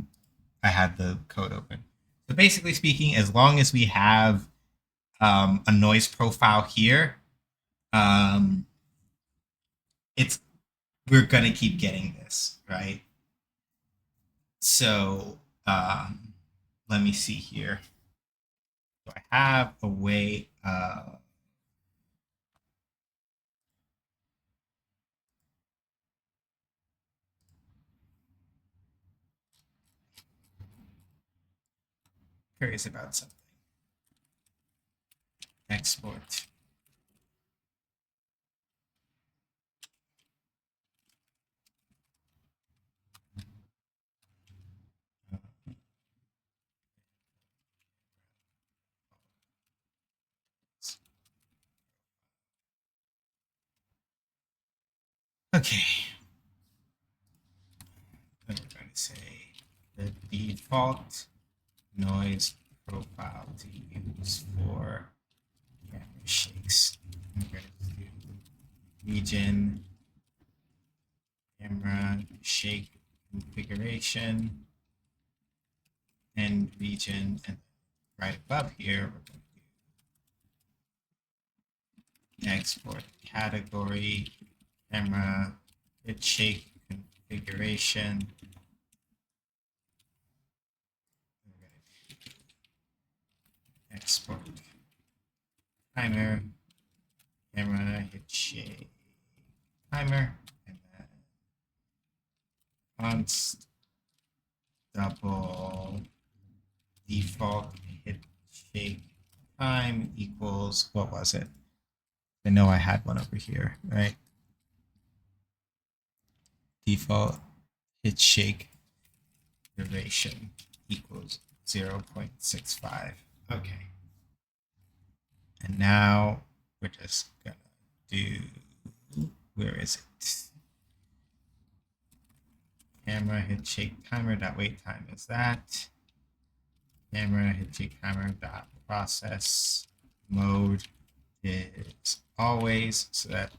had the code open. So basically speaking, as long as we have a noise profile here, um, it's we're gonna keep getting this, right? So let me see here. Do I have a way? Curious about something. Export. Okay. I'm going to say the default noise profile to use for camera shakes. I'm going to do region camera shake configuration and region, and right above here we're going to do export category camera hit shake configuration. Export timer camera hit shake timer, and then const double default hit shake time equals, what was it? I know I had one over here, right? Default hit shake duration equals 0.65. Okay. And now we're just gonna do, where is it? Camera hit shake timer dot wait time is that. Camera hit shake timer dot process mode is always, so that,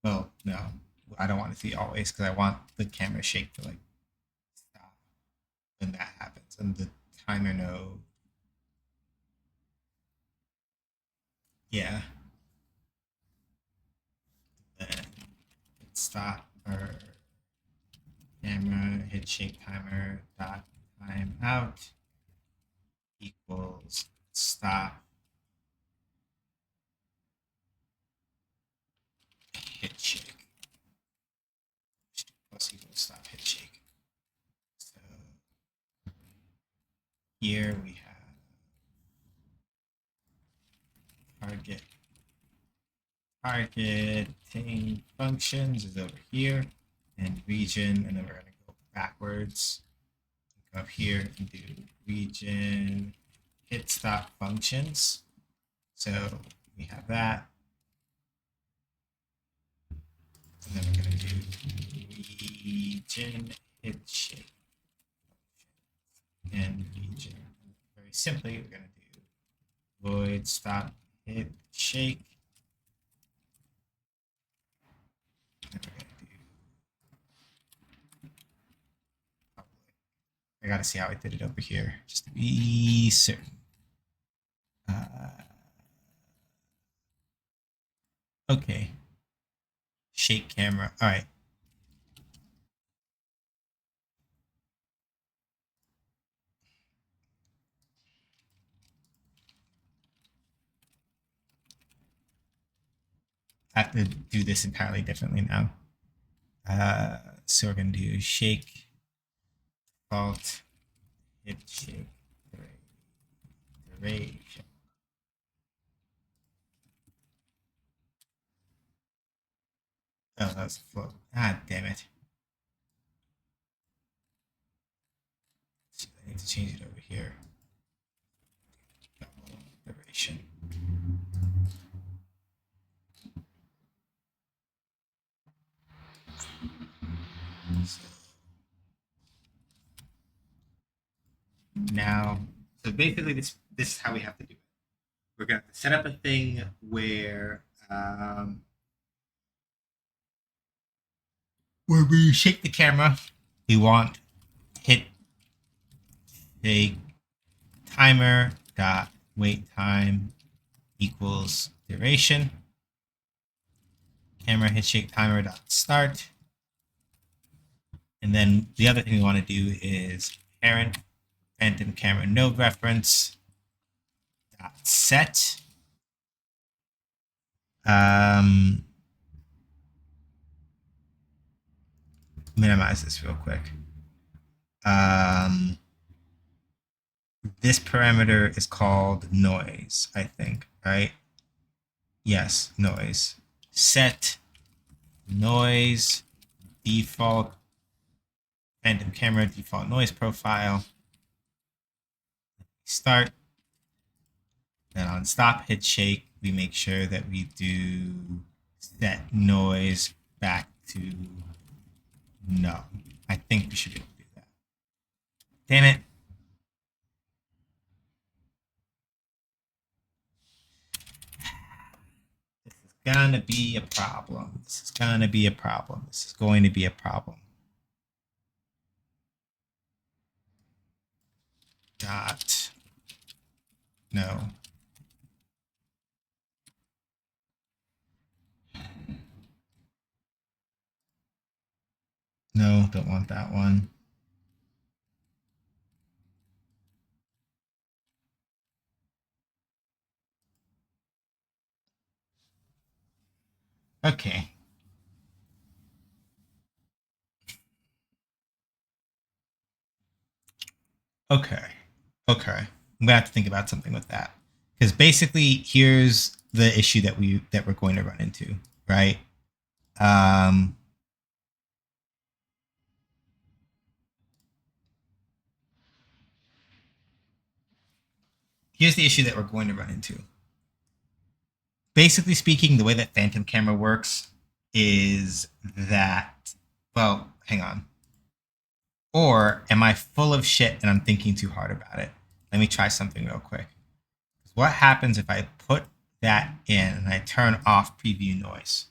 well, no, I don't want it to be always because I want the camera shake to like stop when that happens, and the timer node, yeah, then hit stop, or camera hit shake timer dot time out equals stop hit shake plus equals stop hit shake. So here we have targeting functions is over here, and region, and then we're going to go backwards, go up here and do region hit stop functions. So we have that, and then we're going to do region hit shake and region. Very simply, we're going to do void stop hit shake. And we're going to do public. I got to see how I did it over here just to be certain. Okay. Shake camera. All right. I have to do this entirely differently now. So we're going to do shake default hit shake duration. Oh, that's a float. Ah, damn it. So I need to change it over here. Double duration. So now, so basically this is how we have to do it. We're going to set up a thing where we shake the camera, we want hit shake timer dot wait time equals duration. Camera hit shake timer dot start. And then the other thing we want to do is parent phantom camera node reference dot set. Minimize this real quick. This parameter is called noise, I think, right? Yes, noise. Set noise default phantom camera default noise profile. Start. Then on stop hit shake, we make sure that we do set noise back to no. I think we should be able to do that. Damn it. This is gonna be a problem. This is gonna be a problem. This is going to be a problem. Dot. No. No, don't want that one. Okay. Okay. Okay. I'm gonna have to think about something with that. Because basically here's the issue that we're going to run into, right? Um Here's the issue that we're going to run into. Basically speaking, the way that Phantom Camera works is that, well, hang on. Or am I full of shit and I'm thinking too hard about it? Let me try something real quick. What happens if I put that in and I turn off preview noise?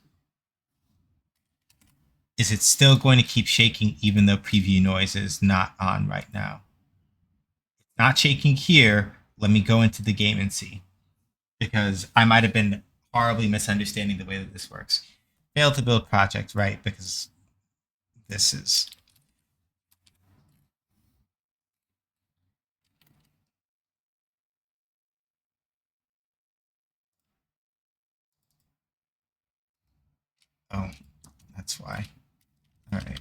Is it still going to keep shaking even though preview noise is not on right now? It's not shaking here. Let me go into the game and see. Because I might have been horribly misunderstanding the way that this works. Failed to build project, right? Because this is... Oh, that's why. All right.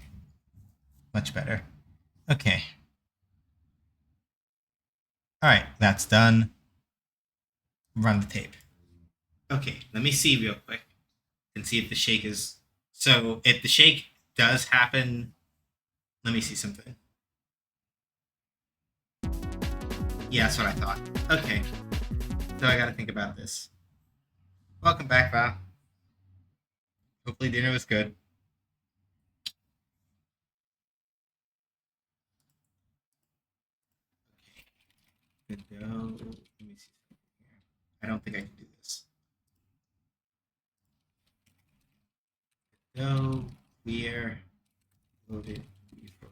Much better. Okay. All right, that's done. Run the tape. Okay, let me see real quick and see if the shake is... So if the shake does happen, let me see something. Yeah, that's what I thought. Okay, so I gotta think about this. Welcome back, Val. Hopefully dinner was good. Okay, good go. Let me see something here. I don't think I can do this. Go, clear, loaded, before.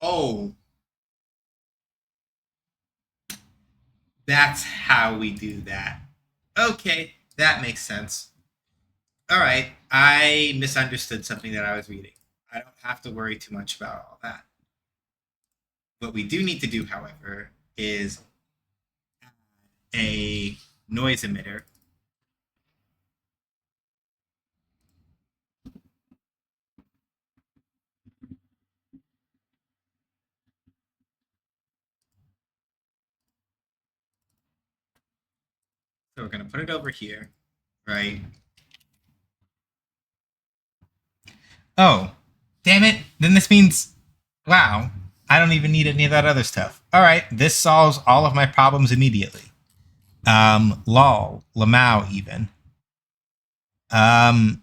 Oh, that's how we do that. Okay, that makes sense. All right, I misunderstood something that I was reading. I don't have to worry too much about all that. What we do need to do, however, is a noise emitter. So we're going to put it over here, right? Oh, damn it. Then this means, wow, I don't even need any of that other stuff. All right, this solves all of my problems immediately. Lol, Lamau even. I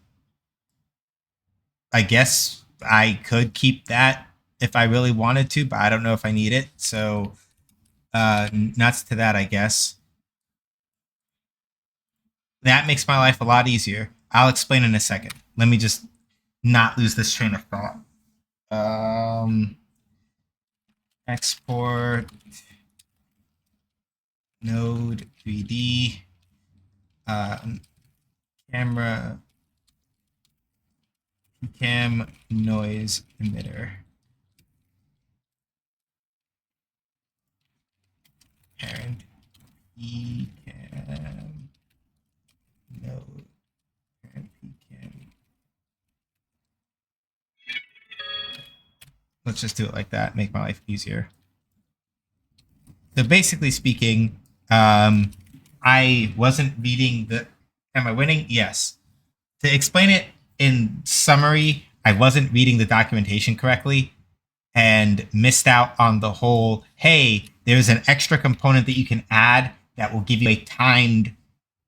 guess I could keep that if I really wanted to, but I don't know if I need it. So, nuts to that, I guess. That makes my life a lot easier. I'll explain in a second. Let me just not lose this train of thought. Export node 3D camera cam noise emitter parent cam node parent cam. Let's just do it like that. Make my life easier. So basically speaking, I wasn't reading the. Am I winning? Yes. To explain it in summary, I wasn't reading the documentation correctly and missed out on the whole, hey, there's an extra component that you can add that will give you a timed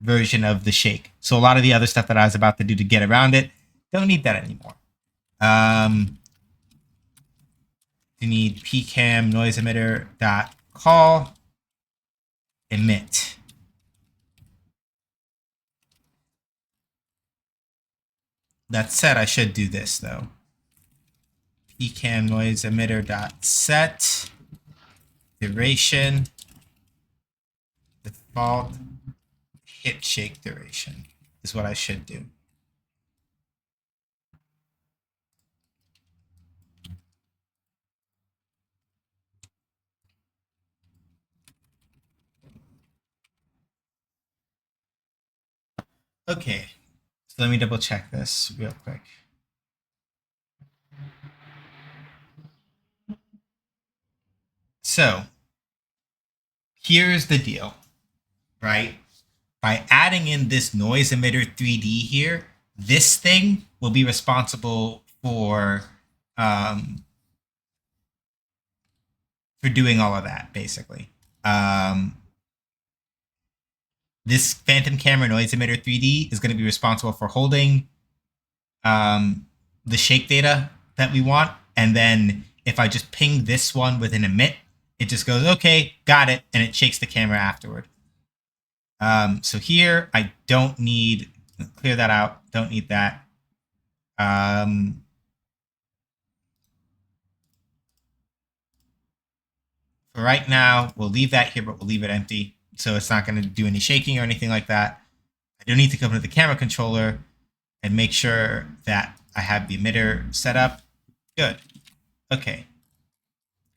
version of the shake. So a lot of the other stuff that I was about to do to get around it, don't need that anymore. You need pcam noise emitter dot call emit. That said, I should do this though. Pcam noise emitter dot set duration default hit shake duration is what I should do. Okay, so let me double check this real quick. So here's the deal, right? By adding in this noise emitter 3D here, this thing will be responsible for doing all of that, basically. This phantom camera noise emitter 3D is going to be responsible for holding the shake data that we want. And then if I just ping this one with an emit, it just goes, okay, got it. And it shakes the camera afterward. So here, I don't need, clear that out. Don't need that. For right now, we'll leave that here, but we'll leave it empty. So it's not going to do any shaking or anything like that. I do need to come to the camera controller and make sure that I have the emitter set up. Good. Okay.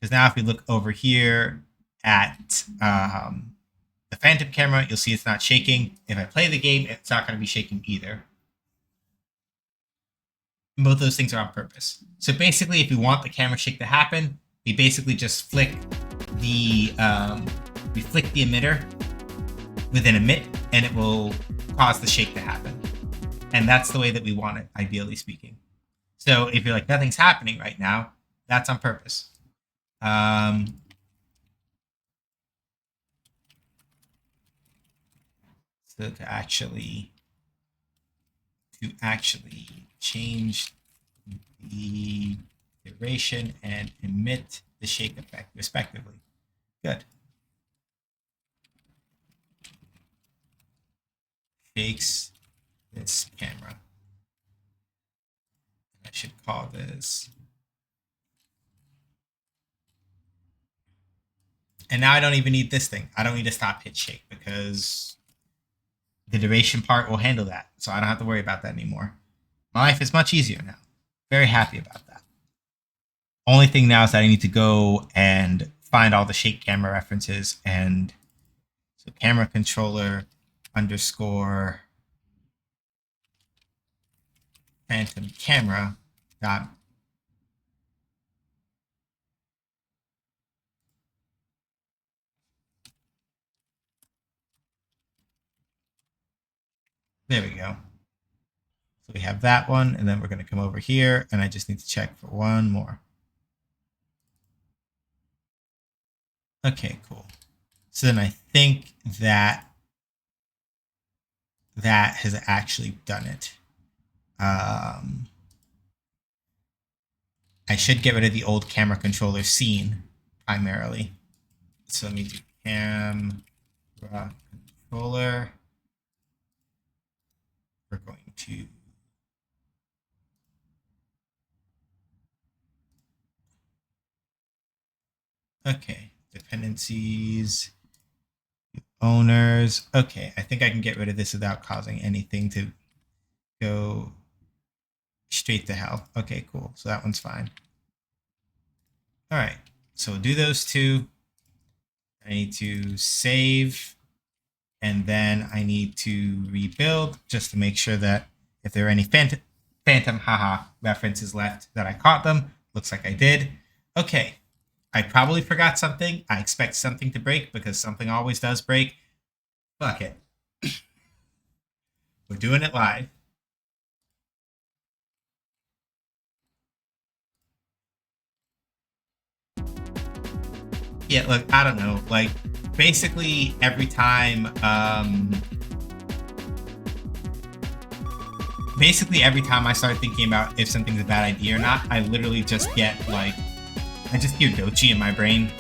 Because now if we look over here at the phantom camera, you'll see it's not shaking. If I play the game, it's not going to be shaking either. And both those things are on purpose. So basically, if we want the camera shake to happen, we basically just flick the emitter with an emit, and it will cause the shake to happen. And that's the way that we want it, ideally speaking. So if you're like, nothing's happening right now, that's on purpose. So to actually change the duration and emit the shake effect respectively. Good. Shakes this camera. I should call this. And now I don't even need this thing. I don't need to stop hit shake because the duration part will handle that. So I don't have to worry about that anymore. My life is much easier now. Very happy about that. Only thing now is that I need to go and find all the shake camera references, and so camera controller underscore phantom camera dot there we go. So we have that one, and then we're going to come over here, and I just need to check for one more. Okay, cool. So then I think that has actually done it. I should get rid of the old camera controller scene primarily. So let me do camera controller. We're going to okay, dependencies, owners. Okay, I think I can get rid of this without causing anything to go straight to hell. Okay, cool. So that one's fine. All right, so we'll do those two. I need to save, and then I need to rebuild just to make sure that if there are any phantom haha references left that I caught them. Looks like I did. Okay, I probably forgot something. I expect something to break because something always does break. Fuck it. We're doing it live. Yeah, look, I don't know. Like, basically every time, I start thinking about if something's a bad idea or not, I literally just get like, I just hear Dochi in my brain.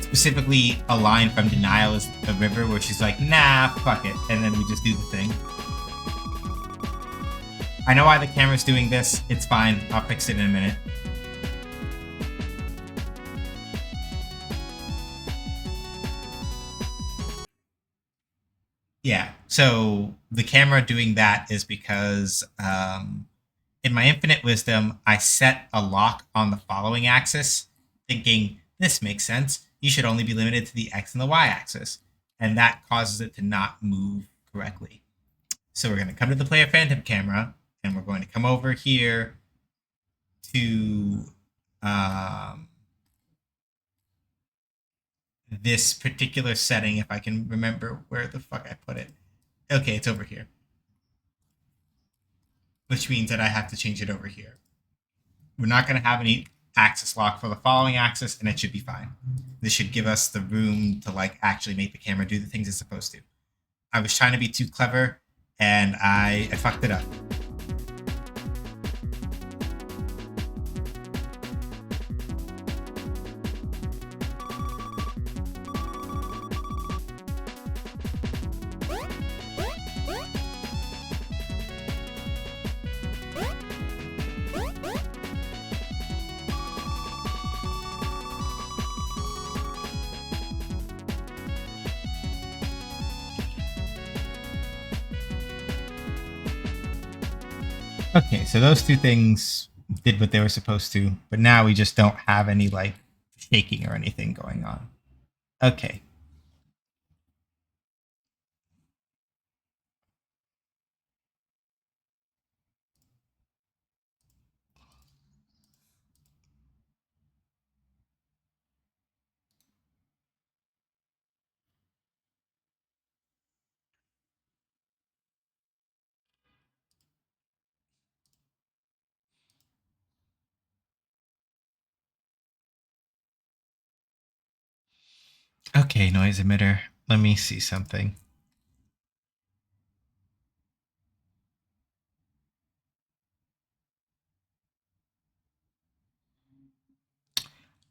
Specifically, a line from Denial is the river where she's like, nah, fuck it. And then we just do the thing. I know why the camera's doing this. It's fine. I'll fix it in a minute. Yeah, so the camera doing that is because in my infinite wisdom, I set a lock on the following axis, thinking this makes sense. You should only be limited to the X and the Y axis. And that causes it to not move correctly. So we're going to come to the player phantom camera, and we're going to come over here to this particular setting, if I can remember where the fuck I put it. Okay, it's over here. Which means that I have to change it over here. We're not going to have any axis lock for the following axis, and it should be fine. This should give us the room to like actually make the camera do the things it's supposed to. I was trying to be too clever, and I fucked it up. Okay, so those two things did what they were supposed to, but now we just don't have any like shaking or anything going on. Okay. Okay, noise emitter. Let me see something.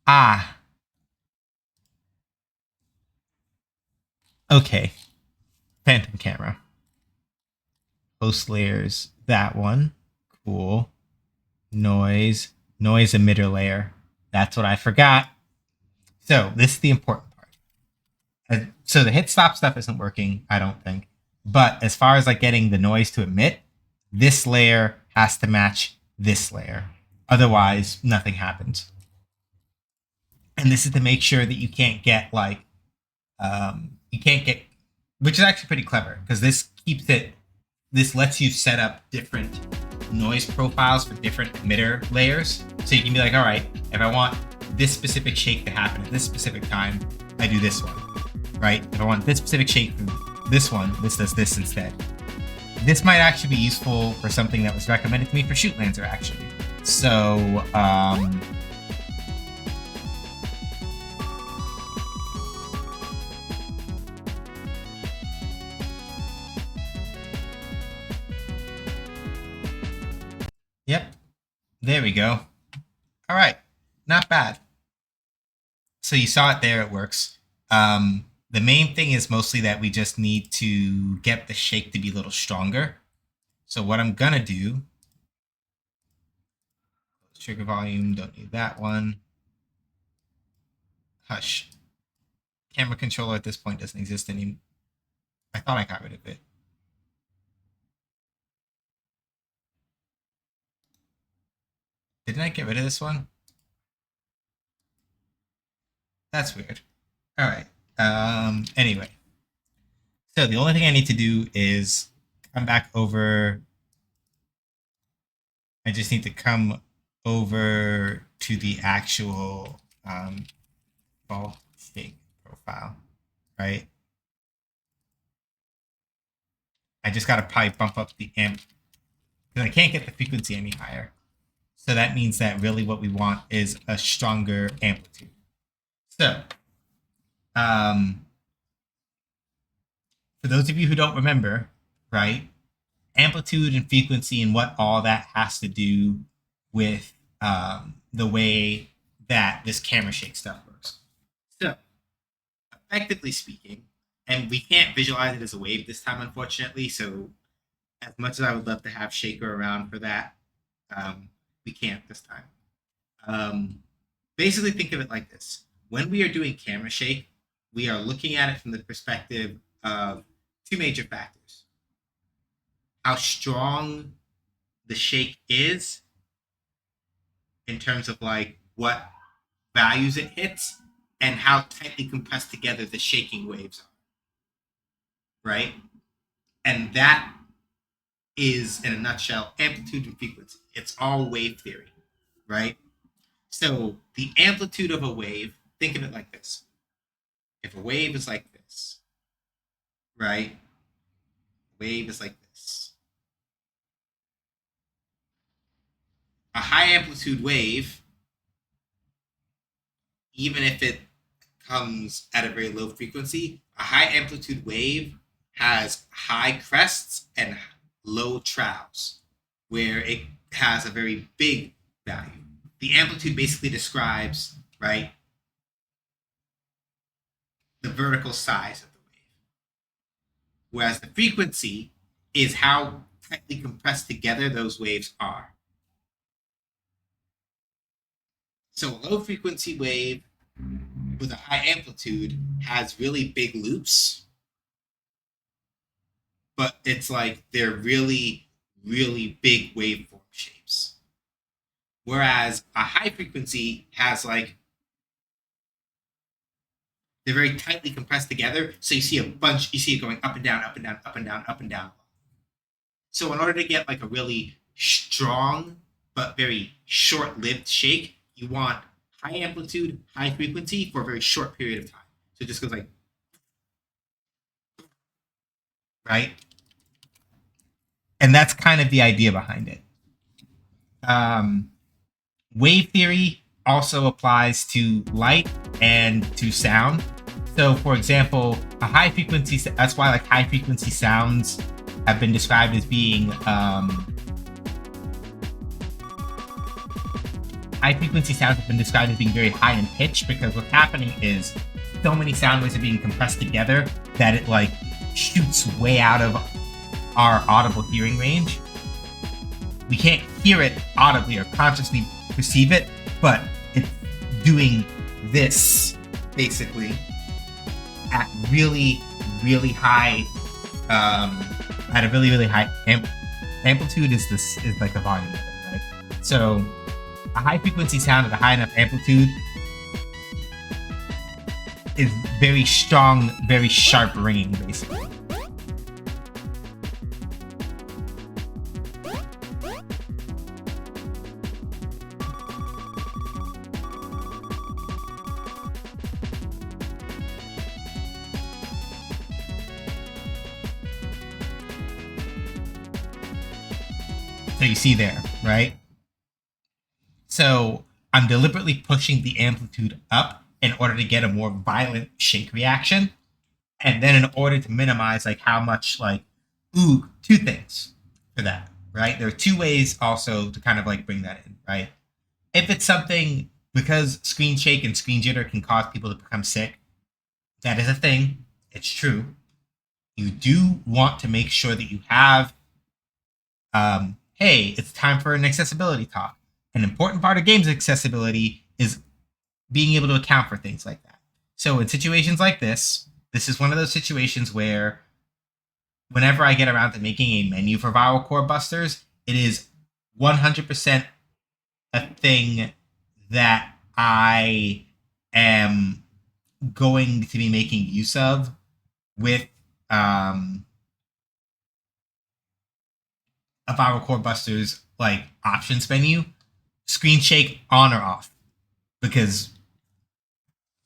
Ah. Okay. Phantom camera. Host layers. That one. Cool. Noise. Noise emitter layer. That's what I forgot. So this is the important part. So the hit stop stuff isn't working, I don't think. But as far as like getting the noise to emit, this layer has to match this layer. Otherwise, nothing happens. And this is to make sure that you can't get like, which is actually pretty clever because this lets you set up different noise profiles for different emitter layers. So you can be like, all right, if I want this specific shake to happen at this specific time, I do this one, right? If I want this specific shake for this one, this does this instead. This might actually be useful for something that was recommended to me for Shoot Lancer, actually. So, yep, there we go. All right, not bad. So you saw it there, it works. The main thing is mostly that we just need to get the shake to be a little stronger. So what I'm gonna do, trigger volume, don't need that one. Hush. Camera controller at this point doesn't exist anymore. I thought I got rid of it. Didn't I get rid of this one? That's weird. All right. Anyway. So the only thing I need to do is come back over. I just need to come over to the actual ball shake profile, right? I just gotta probably bump up the amp because I can't get the frequency any higher. So that means that really what we want is a stronger amplitude. So, for those of you who don't remember, right, amplitude and frequency and what all that has to do with the way that this camera shake stuff works. So, effectively speaking, and we can't visualize it as a wave this time, unfortunately. So, as much as I would love to have Shaker around for that, we can't this time. Basically, think of it like this: when we are doing camera shake, we are looking at it from the perspective of two major factors: how strong the shake is in terms of like what values it hits, and how tightly compressed together the shaking waves are, right? And that is, in a nutshell, amplitude and frequency. It's all wave theory, right? So the amplitude of a wave, think of it like this. If a wave is like this, right? Wave is like this. A high amplitude wave, even if it comes at a very low frequency, a high amplitude wave has high crests and low troughs, where it has a very big value. The amplitude basically describes, right, the vertical size of the wave. Whereas the frequency is how tightly compressed together those waves are. So a low frequency wave with a high amplitude has really big loops, but it's like they're really, really big waveform shapes. Whereas a high frequency has like, they're very tightly compressed together. So you see a bunch, you see it going up and down, up and down, up and down, up and down. So in order to get like a really strong but very short-lived shake, you want high amplitude, high frequency for a very short period of time. So it just goes like, right? And that's kind of the idea behind it. Wave theory also applies to light and to sound. So, for example, a high frequency, that's why like high frequency sounds have been described as being high frequency sounds have been described as being very high in pitch, because what's happening is so many sound waves are being compressed together that it like shoots way out of our audible hearing range. We can't hear it audibly or consciously perceive it, but it's doing this basically at really, really high, at a really, really high amplitude. Is like the volume of it, right? So a high frequency sound at a high enough amplitude is very strong, very sharp ringing, basically. So you see there, right? So I'm deliberately pushing the amplitude up in order to get a more violent shake reaction. And then in order to minimize like how much like, two things for that, right? There are two ways also to kind of like bring that in, right? If it's something, because screen shake and screen jitter can cause people to become sick, that is a thing. It's true. You do want to make sure that you have, hey, it's time for an accessibility talk. An important part of games accessibility is being able to account for things like that. So in situations like this is one of those situations where whenever I get around to making a menu for viral core busters, it is 100% a thing that I am going to be making use of with a viral core busters like options menu. screen shake on or off, because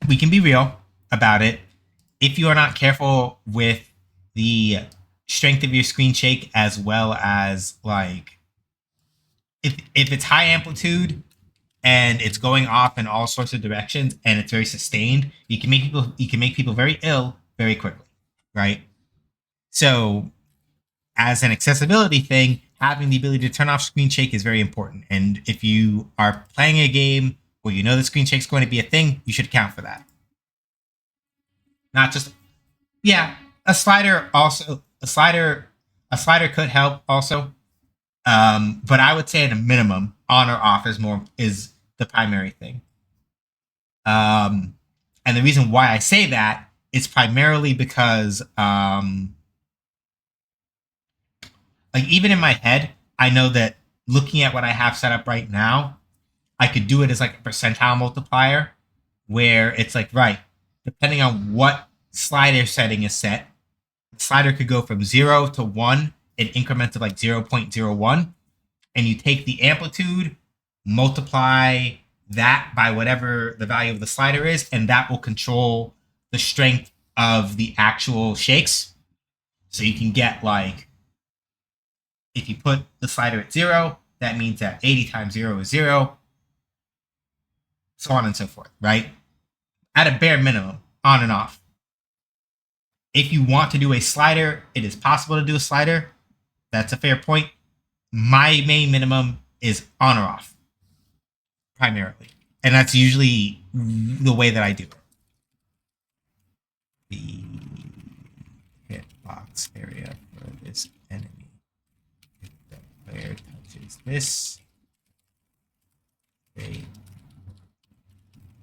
we can be real about it. If you are not careful with the strength of your screen shake, as well as like if it's high amplitude and it's going off in all sorts of directions and it's very sustained, you can make people very ill very quickly, right? So as an accessibility thing, having the ability to turn off screen shake is very important. And if you are playing a game where you know the screen shake is going to be a thing, you should account for that. Not just, yeah, a slider could help also. But I would say at a minimum, on or off is the primary thing. And the reason why I say that is primarily because like even in my head, I know that looking at what I have set up right now, I could do it as like a percentile multiplier, where it's like, right, depending on what slider setting is set, the slider could go from 0 to 1 in increments of like 0.01, and you take the amplitude, multiply that by whatever the value of the slider is, and that will control the strength of the actual shakes. So you can get like, if you put the slider at 0, that means that 80 times 0 is 0, so on and so forth, right? At a bare minimum, on and off. If you want to do a slider, it is possible to do a slider. That's a fair point. My main minimum is on or off, primarily. And that's usually the way that I do it. The hitbox area for this enemy. If the player touches this, they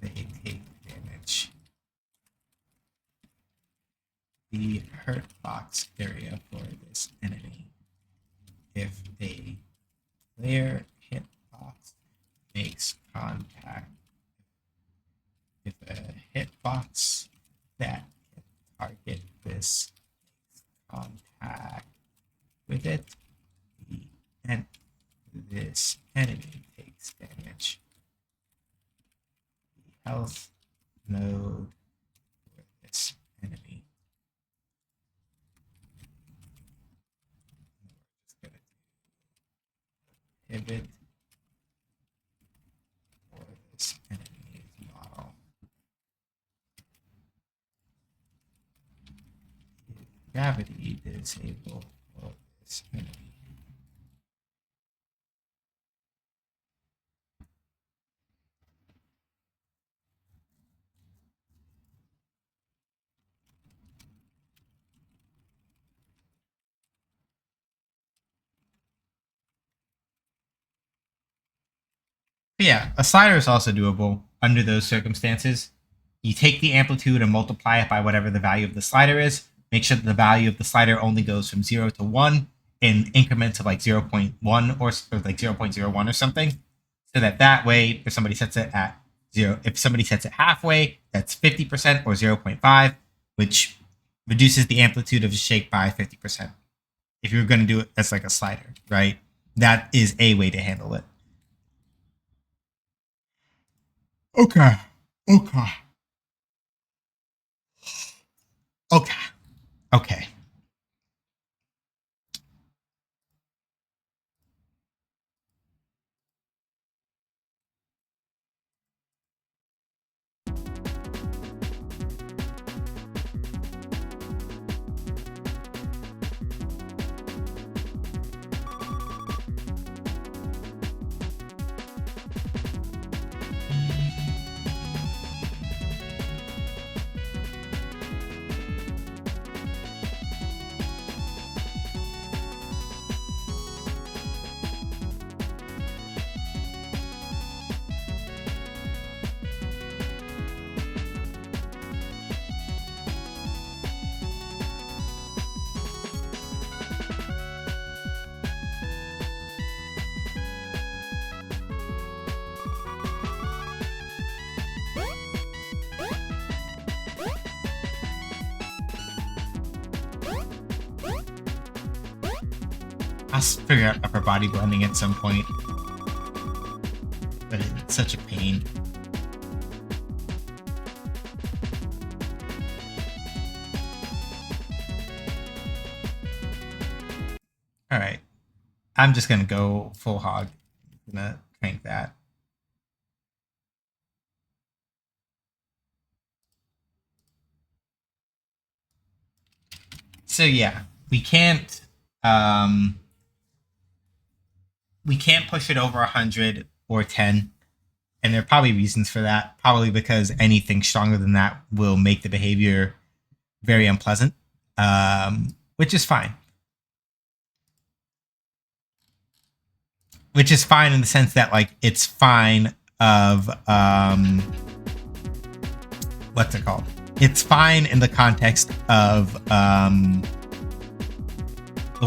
take damage. The hurt box area for this enemy. If a player hitbox makes contact, if a hitbox that can target this makes contact with it, and this enemy takes damage. The health node for this enemy. Pivot for this enemy's model. Gravity disable for this enemy. But yeah, a slider is also doable under those circumstances. You take the amplitude and multiply it by whatever the value of the slider is. Make sure that the value of the slider only goes from 0 to 1 in increments of like 0.1 or like 0.01 or something. So that way, if somebody sets it at 0, if somebody sets it halfway, that's 50% or 0.5, which reduces the amplitude of the shake by 50%. If you're going to do it as like a slider, right? That is a way to handle it. Okay. I'll figure out upper body blending at some point. but it's such a pain. All right, I'm just gonna go full hog. I'm gonna crank that. So yeah, we can't push it over 100 or 10, and there are probably reasons for that. Probably because anything stronger than that will make the behavior very unpleasant, which is fine. Which is fine in the sense that like it's fine of what's it called? It's fine in the context of the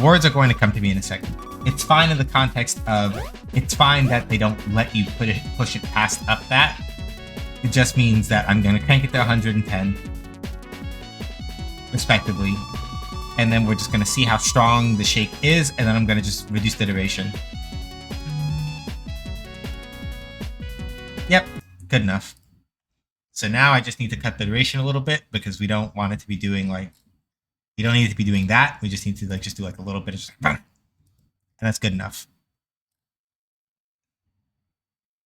words are going to come to me in a second. It's fine in the context of it's fine that they don't let you push it past up that. It just means that I'm going to crank it to 110 respectively, and then we're just going to see how strong the shake is, and then I'm going to just reduce the duration. Yep, good enough. So now I just need to cut the duration a little bit because we don't want it to be doing like, we don't need it to be doing that. We just need to like just do like a little bit of just like, and that's good enough.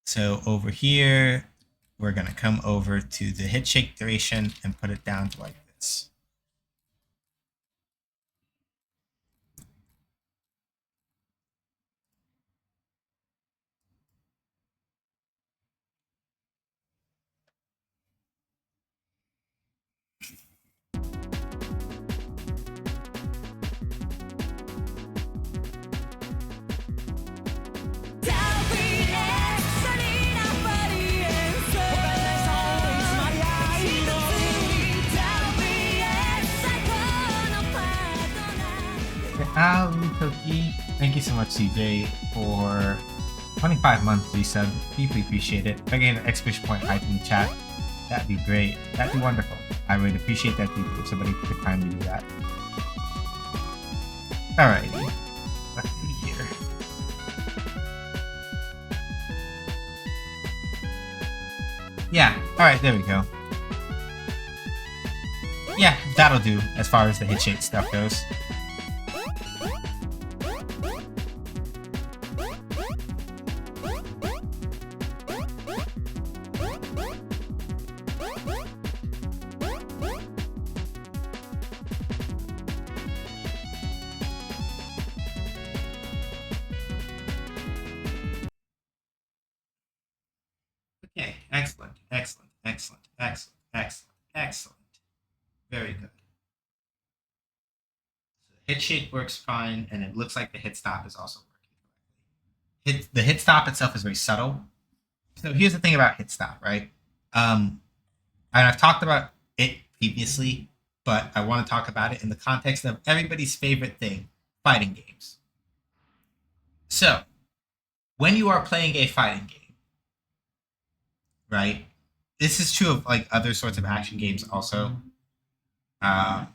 So over here, we're gonna come over to the hit shake duration and put it down to like this. Toki, thank you so much, CJ, for 25 months resub. Deeply appreciate it. If I get an exclamation point hype in the chat, that'd be great. That'd be wonderful. I would appreciate that deeply if somebody could kindly do that. Alrighty. Let's see here. Yeah, alright, there we go. Yeah, that'll do as far as the hit shake stuff goes. Okay, excellent, excellent, excellent, excellent, excellent, excellent. Very good. So the hit shake works fine, and it looks like the hit stop is also working correctly. The hit stop itself is very subtle. So here's the thing about hit stop, right? And I've talked about it previously, but I want to talk about it in the context of everybody's favorite thing, fighting games. So, when you are playing a fighting game, right? This is true of like other sorts of action games also. But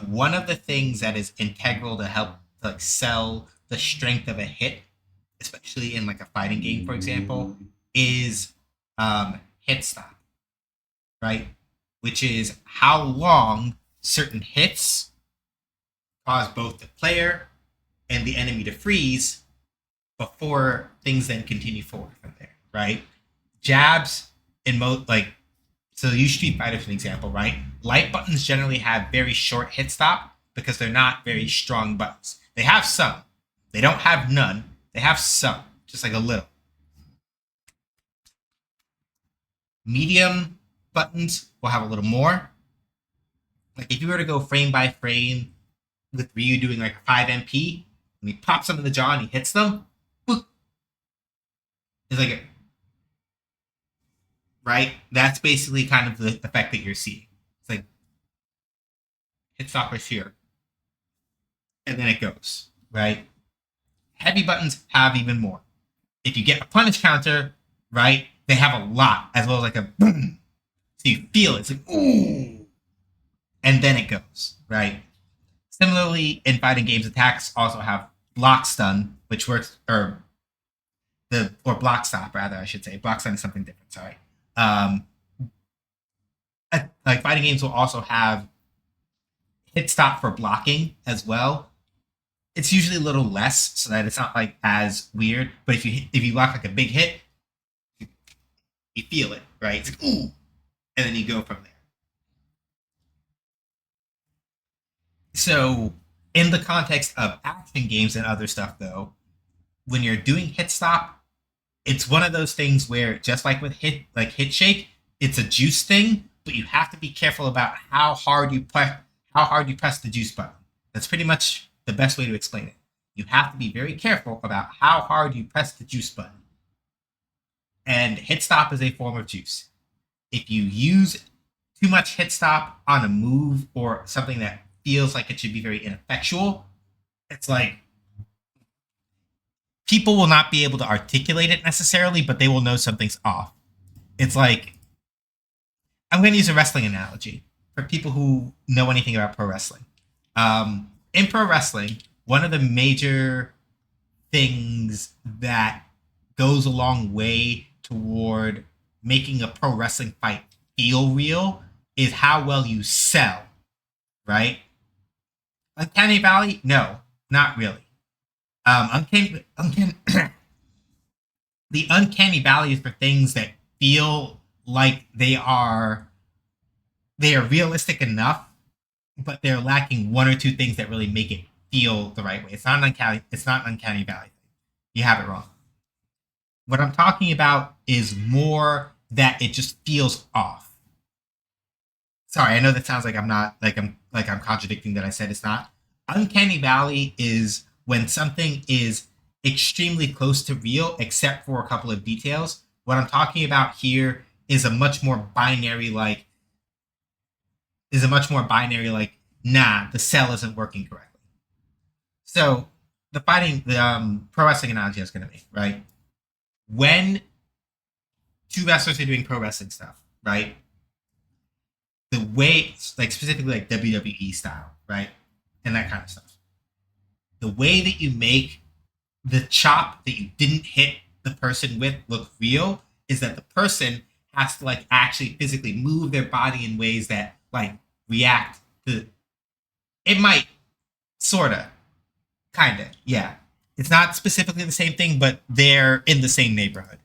one of the things that is integral to help like sell the strength of a hit, especially in like a fighting game, for example, is hit stop, right? Which is how long certain hits cause both the player and the enemy to freeze before things then continue forward from there, right? Jabs in so use Street Fighter for an example, right? Light buttons generally have very short hit stop because they're not very strong buttons. They have some. They don't have none. They have some, just like a little. Medium buttons will have a little more. Like if you were to go frame by frame with Ryu doing like a 5 MP, and he pops them in the jaw and he hits them, it's like right? That's basically kind of the effect that you're seeing. It's like hit stop right here. And then it goes, right? Heavy buttons have even more. If you get a punish counter, right, they have a lot, as well as like a boom. So you feel it. It's like, ooh. And then it goes, right? Similarly, in fighting games, attacks also have block stun, which works, or or block stop rather, I should say. Block stop is something different. Sorry. Um, like fighting games will also have hit stop for blocking as well. It's usually a little less so that it's not like as weird. But if you block like a big hit, you feel it, right? It's like ooh, and then you go from there. So in the context of action games and other stuff, though, when you're doing hit stop, it's one of those things where just like with hit shake, it's a juice thing, but you have to be careful about how hard you press the juice button. That's pretty much the best way to explain it. You have to be very careful about how hard you press the juice button. And hit stop is a form of juice. If you use too much hit stop on a move or something that feels like it should be very ineffectual, it's like people will not be able to articulate it necessarily, but they will know something's off. It's like, I'm going to use a wrestling analogy for people who know anything about pro wrestling. In pro wrestling, one of the major things that goes a long way toward making a pro wrestling fight feel real is how well you sell, right? Uncanny Valley? No, not really. The uncanny valley is for things that feel like they are realistic enough, but they're lacking one or two things that really make it feel the right way. It's not an uncanny. It's not an uncanny valley. You have it wrong. What I'm talking about is more that it just feels off. Sorry, I know that sounds like I'm contradicting that I said it's not. Uncanny valley is when something is extremely close to real, except for a couple of details. What I'm talking about here is a much more binary nah, the cell isn't working correctly. So the pro wrestling analogy I was going to make, right? When two wrestlers are doing pro wrestling stuff, right? The way, like specifically like WWE style, right? And that kind of stuff. The way that you make the chop that you didn't hit the person with look real is that the person has to like actually physically move their body in ways that like react to it. Might sorta, kinda, yeah. It's not specifically the same thing, but they're in the same neighborhood.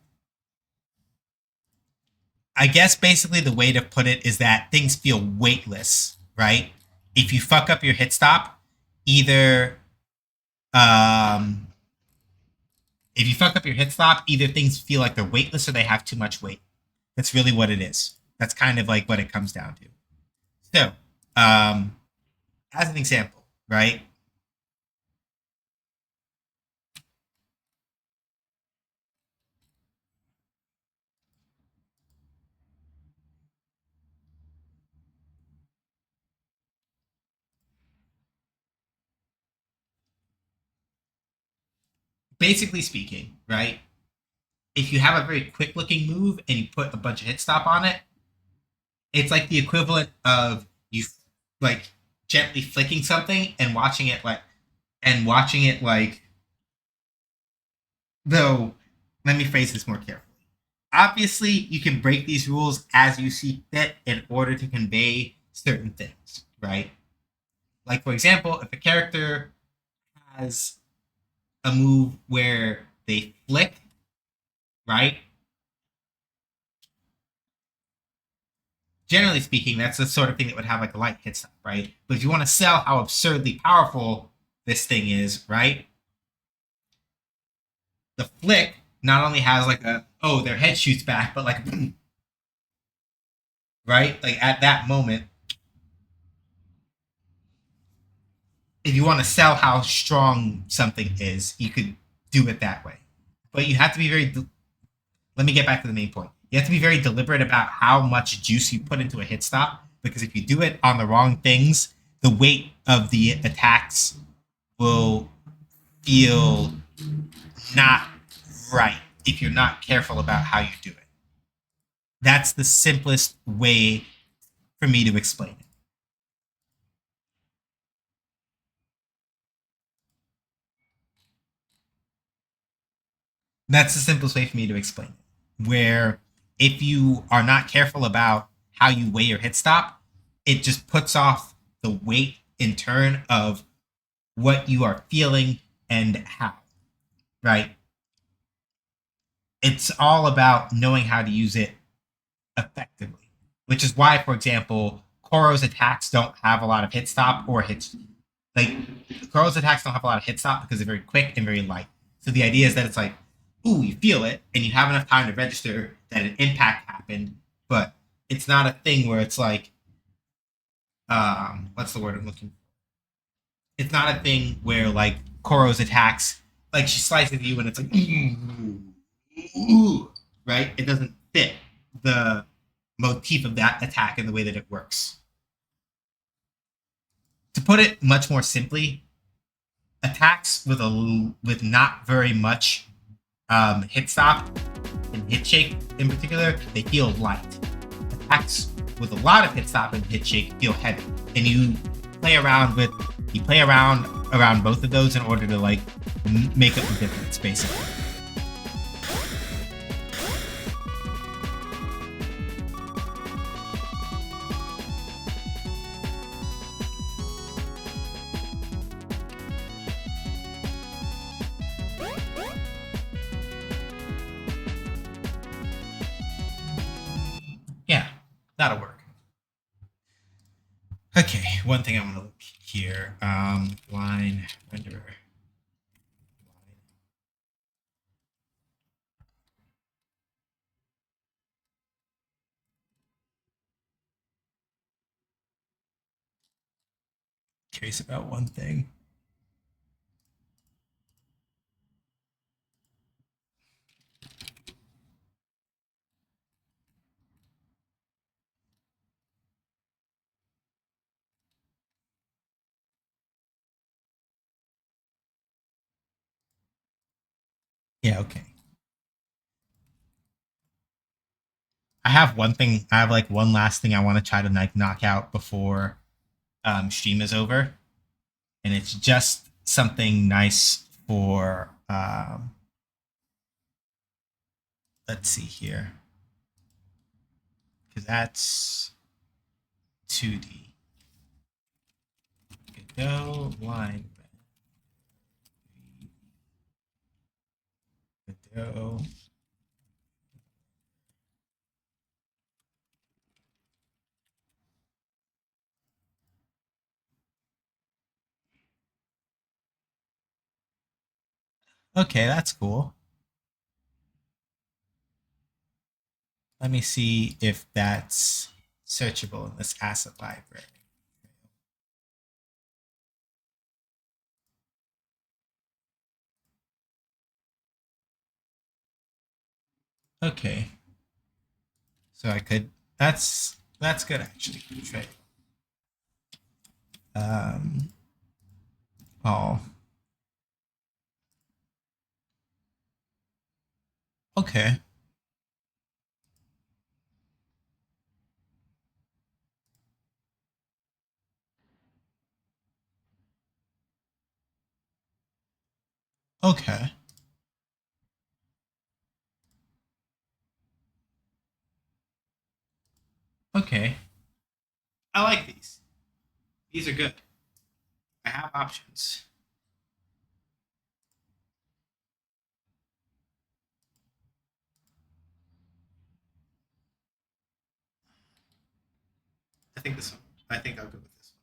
I guess basically the way to put it is that things feel weightless, right? If you fuck up your hit stop, either um if you fuck up your hit stop, either things feel like they're weightless or they have too much weight. That's really what it is. That's kind of like what it comes down to. So, as an example, right? Basically speaking, right? If you have a very quick looking move and you put a bunch of hit stop on it, it's like the equivalent of you like gently flicking something and watching it like though let me phrase this more carefully. Obviously, you can break these rules as you see fit in order to convey certain things, right? Like for example, if a character has a move where they flick, right? Generally speaking, that's the sort of thing that would have like a light hit stop, right? But if you want to sell how absurdly powerful this thing is, right? The flick not only has like their head shoots back, but like right? Like at that moment, if you want to sell how strong something is, you could do it that way. But you have to be let me get back to the main point. You have to be very deliberate about how much juice you put into a hit stop, because if you do it on the wrong things, the weight of the attacks will feel not right if you're not careful about how you do it. That's the simplest way for me to explain it. That's the simplest way for me to explain it. Where if you are not careful about how you weigh your hit stop, it just puts off the weight in turn of what you are feeling and how, right? It's all about knowing how to use it effectively, which is why, for example, Koro's attacks don't have a lot of hit stop or hits. Like, Koro's attacks don't have a lot of hit stop because they're very quick and very light. So the idea is that it's like, ooh, you feel it, and you have enough time to register that an impact happened, but it's not a thing where it's like, what's the word I'm looking for? It's not a thing where like Koro's attacks, like she slices you and it's like, ooh, right? It doesn't fit the motif of that attack and the way that it works. To put it much more simply, attacks with not very much hit stop and hit shake in particular, they feel light. Attacks with a lot of hit stop and hit shake feel heavy, and you play around both of those in order to like make up the difference, basically. Yeah, that'll work. Okay, one thing I want to look here. Line renderer. Curious about one thing. Yeah, okay. I have one thing. I have like one last thing I want to try to like knock out before stream is over, and it's just something nice for. Let's see here, because that's 2D. Go line. Go. Okay, that's cool. Let me see if that's searchable in this asset library. Okay. So I could. That's good actually. Trade. Um. Oh. Okay. Okay. Okay. I like these. These are good. I have options. I think this one. I think I'll go with this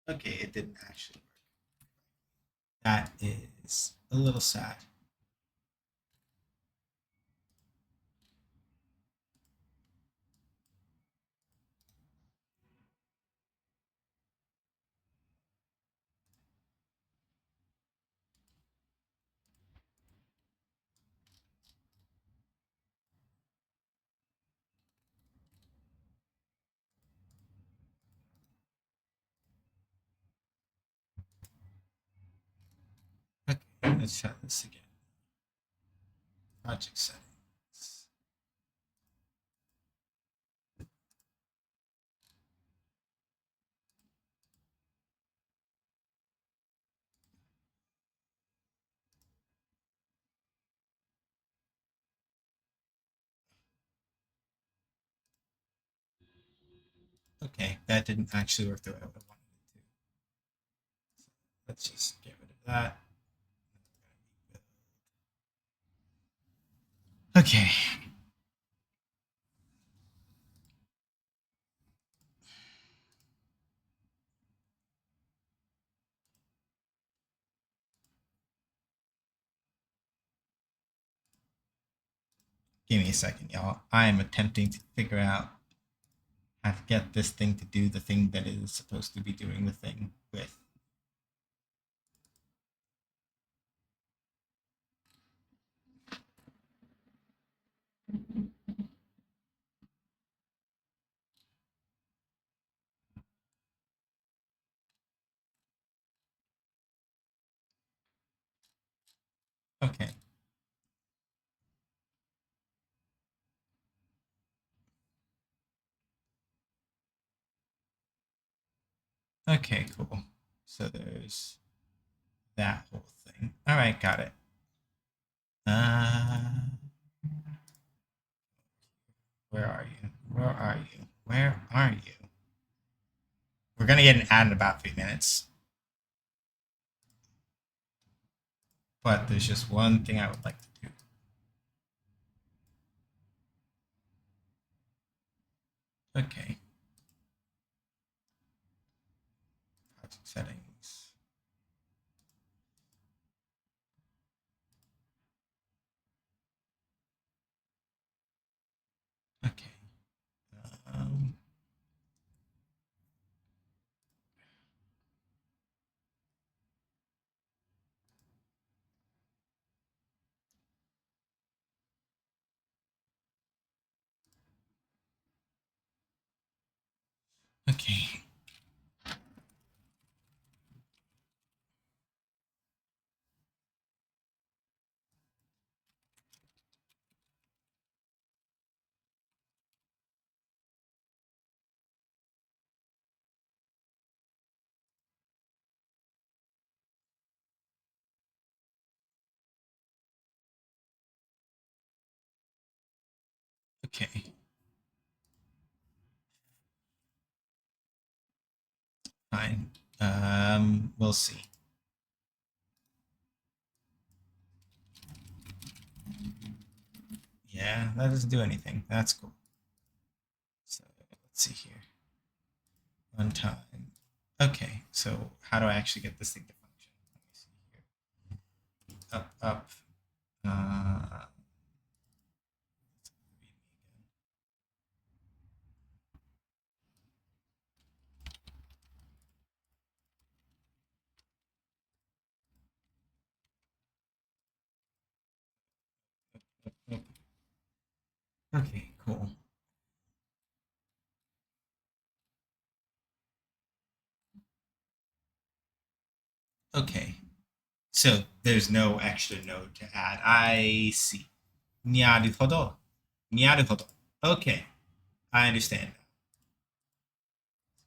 Okay, it didn't actually work. That is a little sad. Okay, let's try this again. Project settings. Okay, that didn't actually work the way I wanted it to. So let's just get rid of that. Okay. Give me a second, y'all. I am attempting to figure out how to get this thing to do the thing that it is supposed to be doing the thing with. Okay. Okay, cool. So there's that whole thing. All right, got it. Uh, where are you? Where are you? Where are you? We're gonna get an ad in about 3 minutes, but there's just one thing I would like to do. Okay. Project settings. Okay. Um, okay. Okay. Fine. We'll see. Yeah, that doesn't do anything. That's cool. So let's see here. One time. Okay, so how do I actually get this thing to function? Let me see here. Up, up. Uh, okay, cool. Okay, so there's no extra node to add. I see. なるほど。なるほど. Okay, I understand.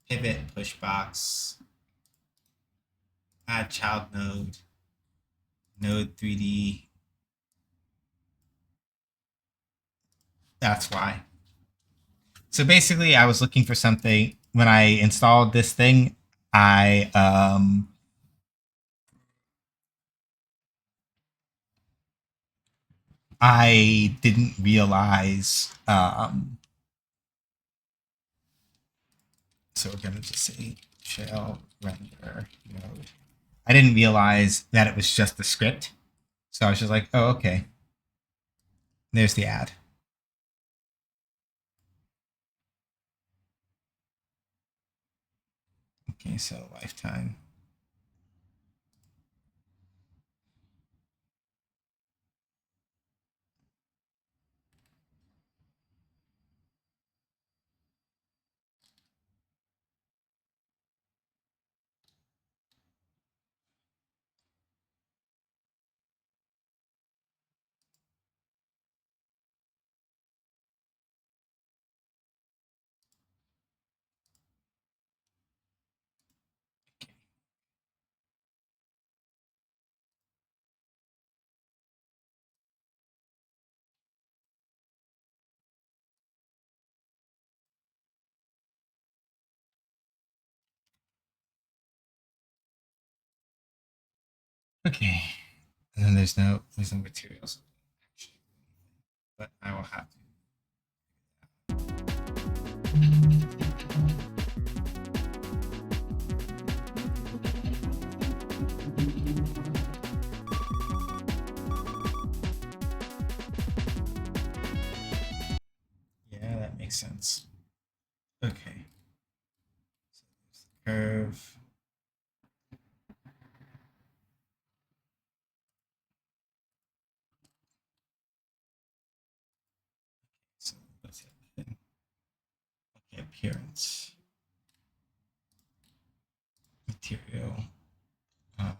Pivot, push box, add child node, node 3D. That's why. So basically, I was looking for something when I installed this thing. I didn't realize. So we're gonna just say shell render node. I didn't realize that it was just the script. So I was just like, oh, okay. There's the ad. Okay, so lifetime. Okay. And then there's no materials actually, but I will have to. Yeah, that makes sense. Okay. So there's the curve. So let's hit that. Okay, appearance. Material. Uh,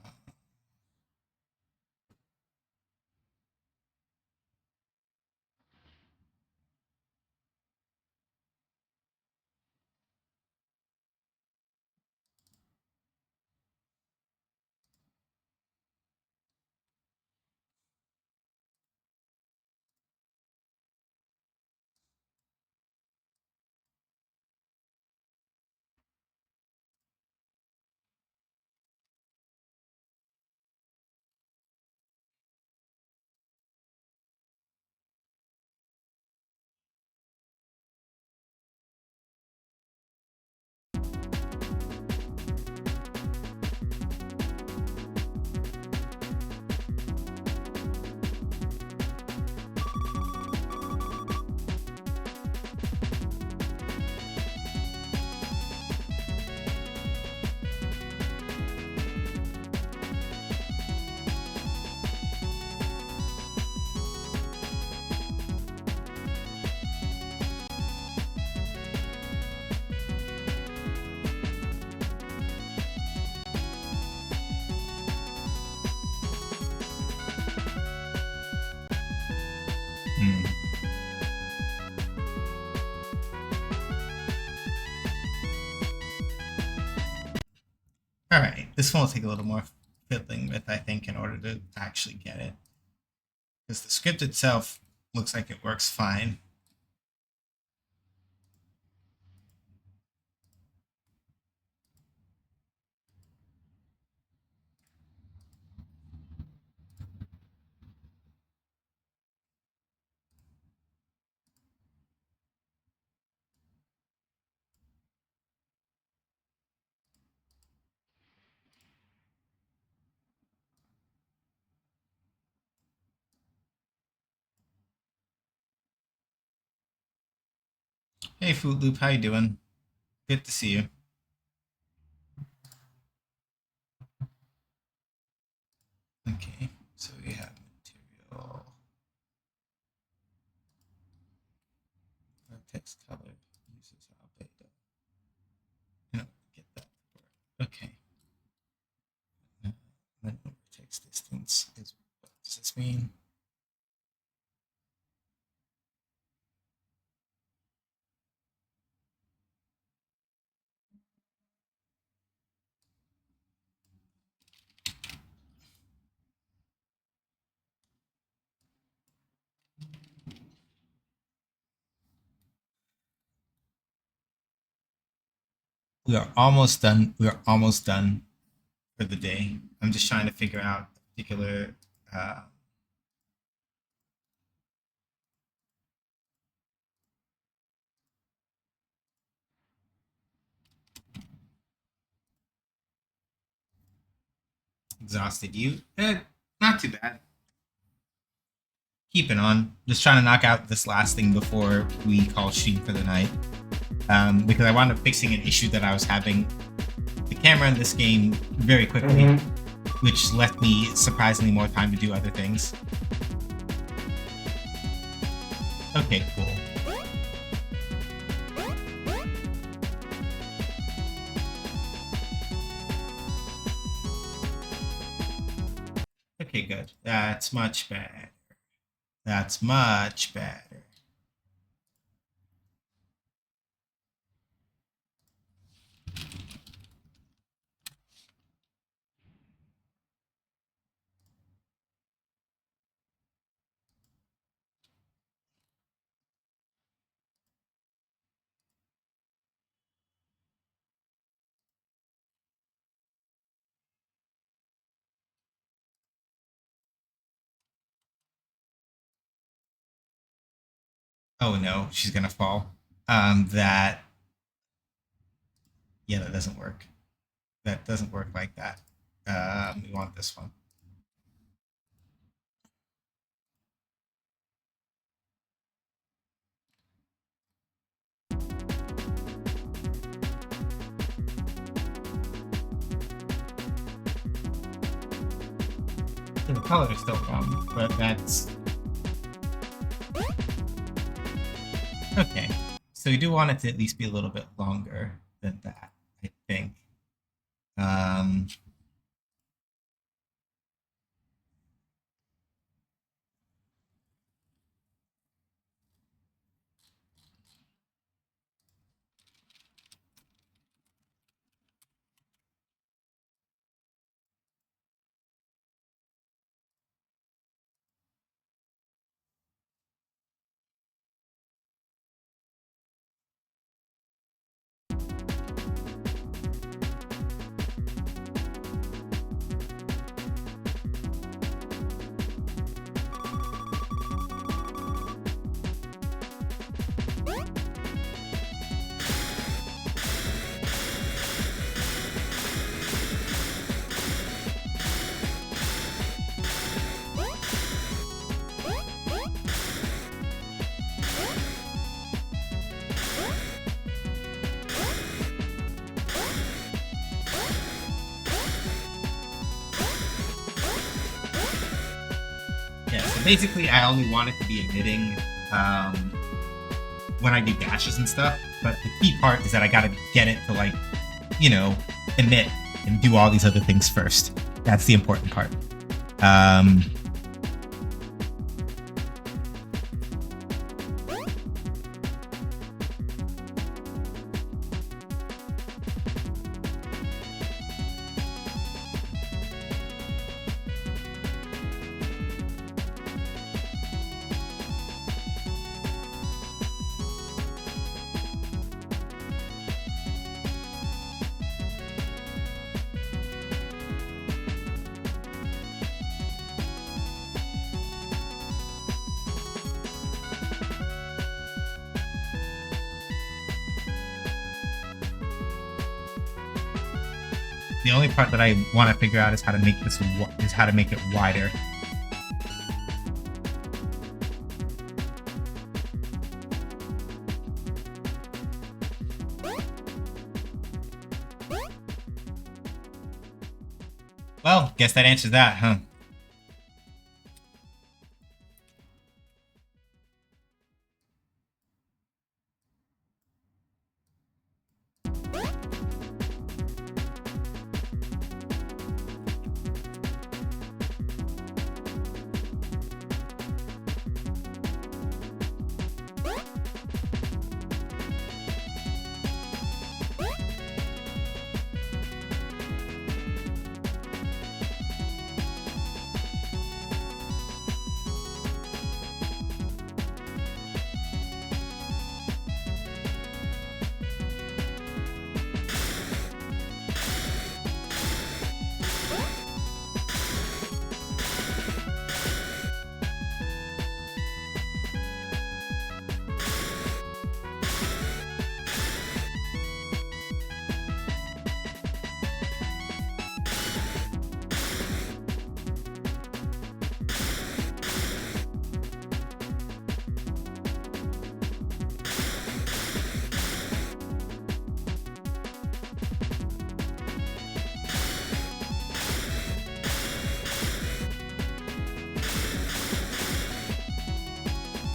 hmm. All right, this one will take a little more fiddling with, I think, in order to actually get it. Because the script itself looks like it works fine. Hey, Fruit Loop, how you doing? Good to see you. Okay, so we have material, vertex color, uses albedo. No, get that to work. Okay. Then vertex distance is, what does this mean? We are almost done. We are almost done for the day. I'm just trying to figure out a particular. exhausted you. Not too bad. Keeping on. Just trying to knock out this last thing before we call shooting for the night. Because I wound up fixing an issue that I was having the camera in this game very quickly, which left me surprisingly more time to do other things. Okay, cool. Okay, good. That's much better. That's much better. Oh no, she's gonna fall. That... Yeah, that doesn't work. That doesn't work like that. We want this one. The color is still wrong, but that's... Okay. So we do want it to at least be a little bit longer than that, I think. Yeah, so basically I only want it to be emitting when I do dashes and stuff, but the key part is that I gotta get it to, like, you know, emit and do all these other things first. That's the important part. The only part that I want to figure out is how to make this it wider. Well, guess that answers that, huh?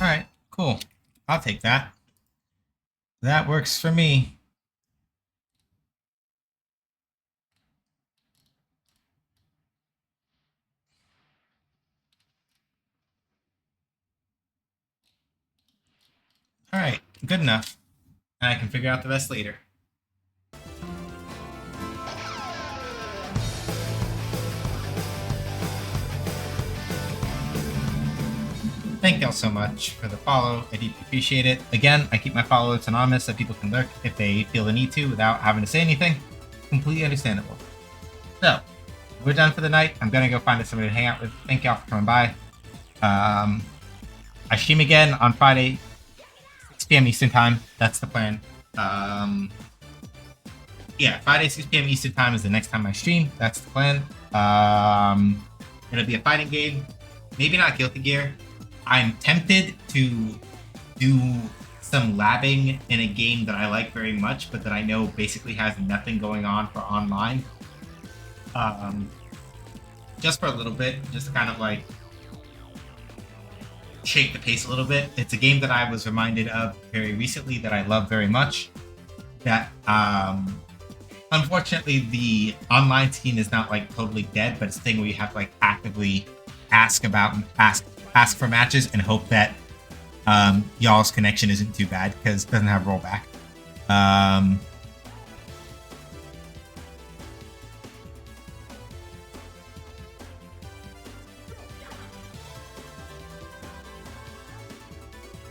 Alright, cool. I'll take that. That works for me. Alright, good enough. And I can figure out the rest later. Thank y'all so much for the follow. I deeply appreciate it. Again, I keep my followers anonymous so people can lurk if they feel the need to without having to say anything. Completely understandable. So, we're done for the night. I'm gonna go find somebody to hang out with. Thank y'all for coming by. I stream again on Friday, 6 p.m. Eastern Time. That's the plan. Yeah, Friday, 6 p.m. Eastern Time is the next time I stream. That's the plan. It'll be a fighting game. Maybe not Guilty Gear. I'm tempted to do some labbing in a game that I like very much, but that I know basically has nothing going on for online. Just for a little bit, just to kind of like shake the pace a little bit. It's a game that I was reminded of very recently that I love very much. That unfortunately the online scene is not like totally dead, but it's a thing where you have to like actively ask for matches and hope that y'all's connection isn't too bad because it doesn't have rollback.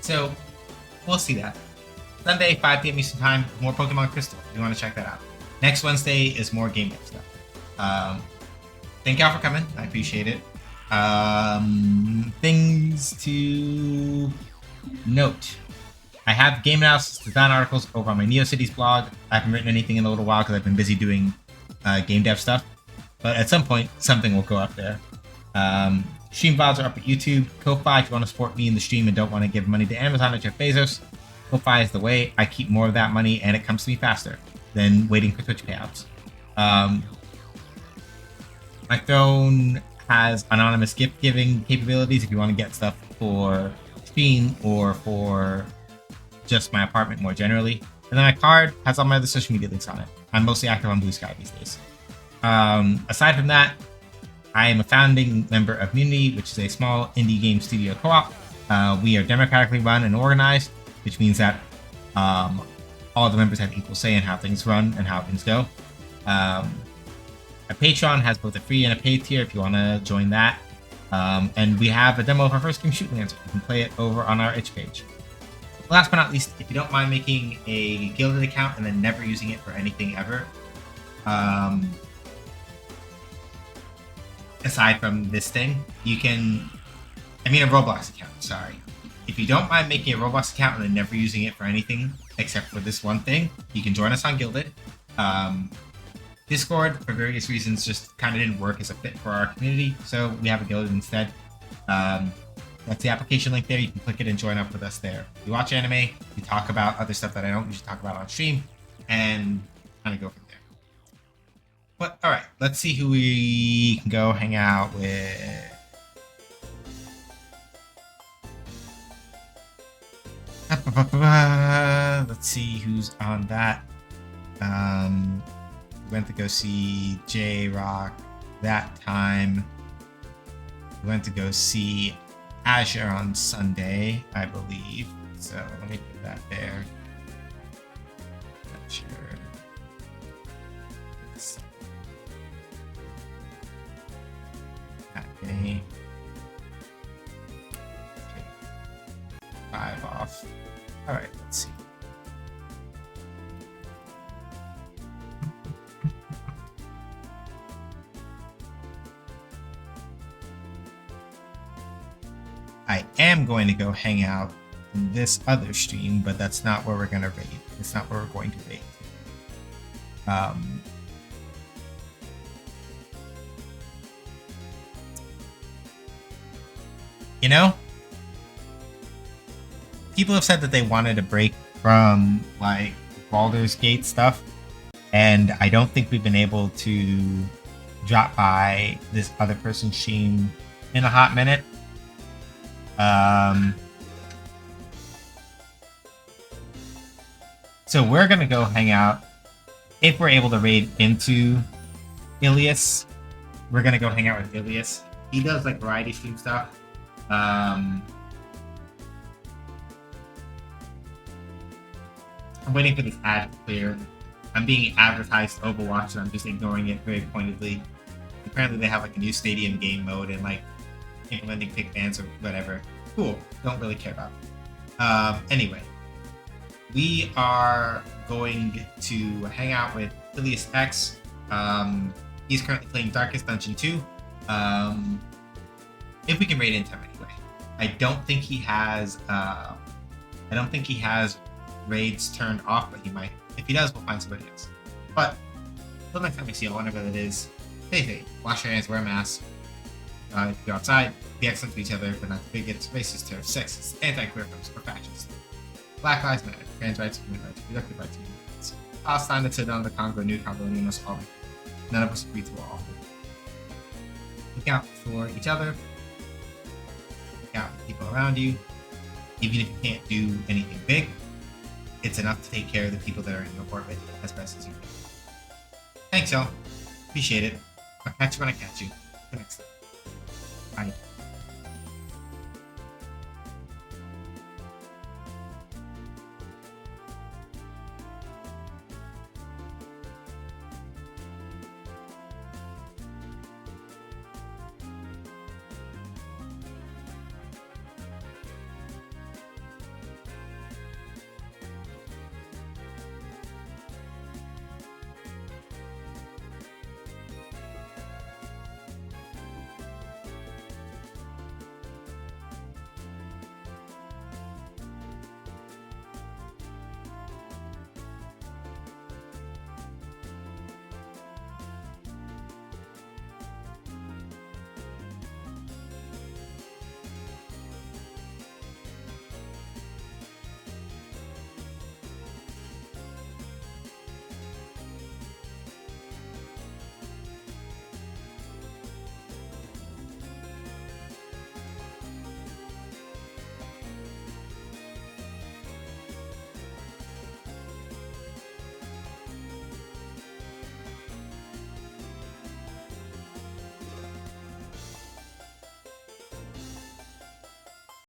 So we'll see that. Sunday, 5 p.m. Eastern Time, more Pokemon Crystal. If you want to check that out. Next Wednesday is more game stuff. Thank y'all for coming. I appreciate it. Things to note. I have game analysis design articles over on my NeoCities blog. I haven't written anything in a little while because I've been busy doing game dev stuff. But at some point, something will go up there. Stream files are up at YouTube. Ko-Fi, if you want to support me in the stream and don't want to give money to Amazon or Jeff Bezos, Ko-Fi is the way. I keep more of that money and it comes to me faster than waiting for Twitch payouts. My phone has anonymous gift giving capabilities if you want to get stuff for stream or for just my apartment more generally. And then my card has all my other social media links on it. I'm mostly active on Blue Sky these days. Aside from that, I am a founding member of Munity, which is a small indie game studio co-op. We are democratically run and organized, which means that all the members have equal say in how things run and how things go. My Patreon has both a free and a paid tier if you want to join that. And we have a demo of our first game, Shoot Lancer. You can play it over on our itch page. Last but not least, if you don't mind making a Guilded account and then never using it for anything ever, aside from this thing, you can... I mean a Roblox account, sorry. If you don't mind making a Roblox account and then never using it for anything except for this one thing, you can join us on Guilded. Discord, for various reasons, just kind of didn't work as a fit for our community, so we have a Guilded instead. That's the application link there. You can click it and join up with us there. We watch anime, we talk about other stuff that I don't usually talk about on stream, and kind of go from there. But alright, let's see who we can go hang out with. Let's see who's on that. Went to go see J-Rock that time. We went to go see Azure on Sunday, I believe. So let me put that there. Azure. That day. Okay. 5 off. Alright, let's see. I am going to go hang out in this other stream, but that's not where we're going to raid. It's not where we're going to raid. You know, people have said that they wanted a break from like Baldur's Gate stuff, and I don't think we've been able to drop by this other person's stream in a hot minute. So we're gonna go hang out. If we're able to raid into Ilias, we're gonna go hang out with Ilias. He does like variety stream stuff. I'm waiting for this ad to clear. I'm being advertised Overwatch and I'm just ignoring it very pointedly. Apparently they have like a new stadium game mode and like implementing pick bans or whatever. Cool. Don't really care about it. Anyway, we are going to hang out with Ilias X. He's currently playing Darkest Dungeon 2. If we can raid into him anyway. I don't think he has raids turned off, but he might. If he does, we'll find somebody else. But until next time we see you, whenever that is, stay safe, wash your hands, wear a mask. If you go outside, be excellent to each other, but not to bigots, racist, terrorists, sexist, anti-queer folks, or fascists. Black Lives Matter, trans rights, human rights, reproductive rights, human rights. Palestine, the Sudan, the Congo, New Congo, we must all be. None of us agree to all. Look out for each other. Look out for people around you. Even if you can't do anything big, it's enough to take care of the people that are in your orbit as best as you can. Thanks, y'all. Appreciate it. I'll catch you when I catch you. Till next time. Bye.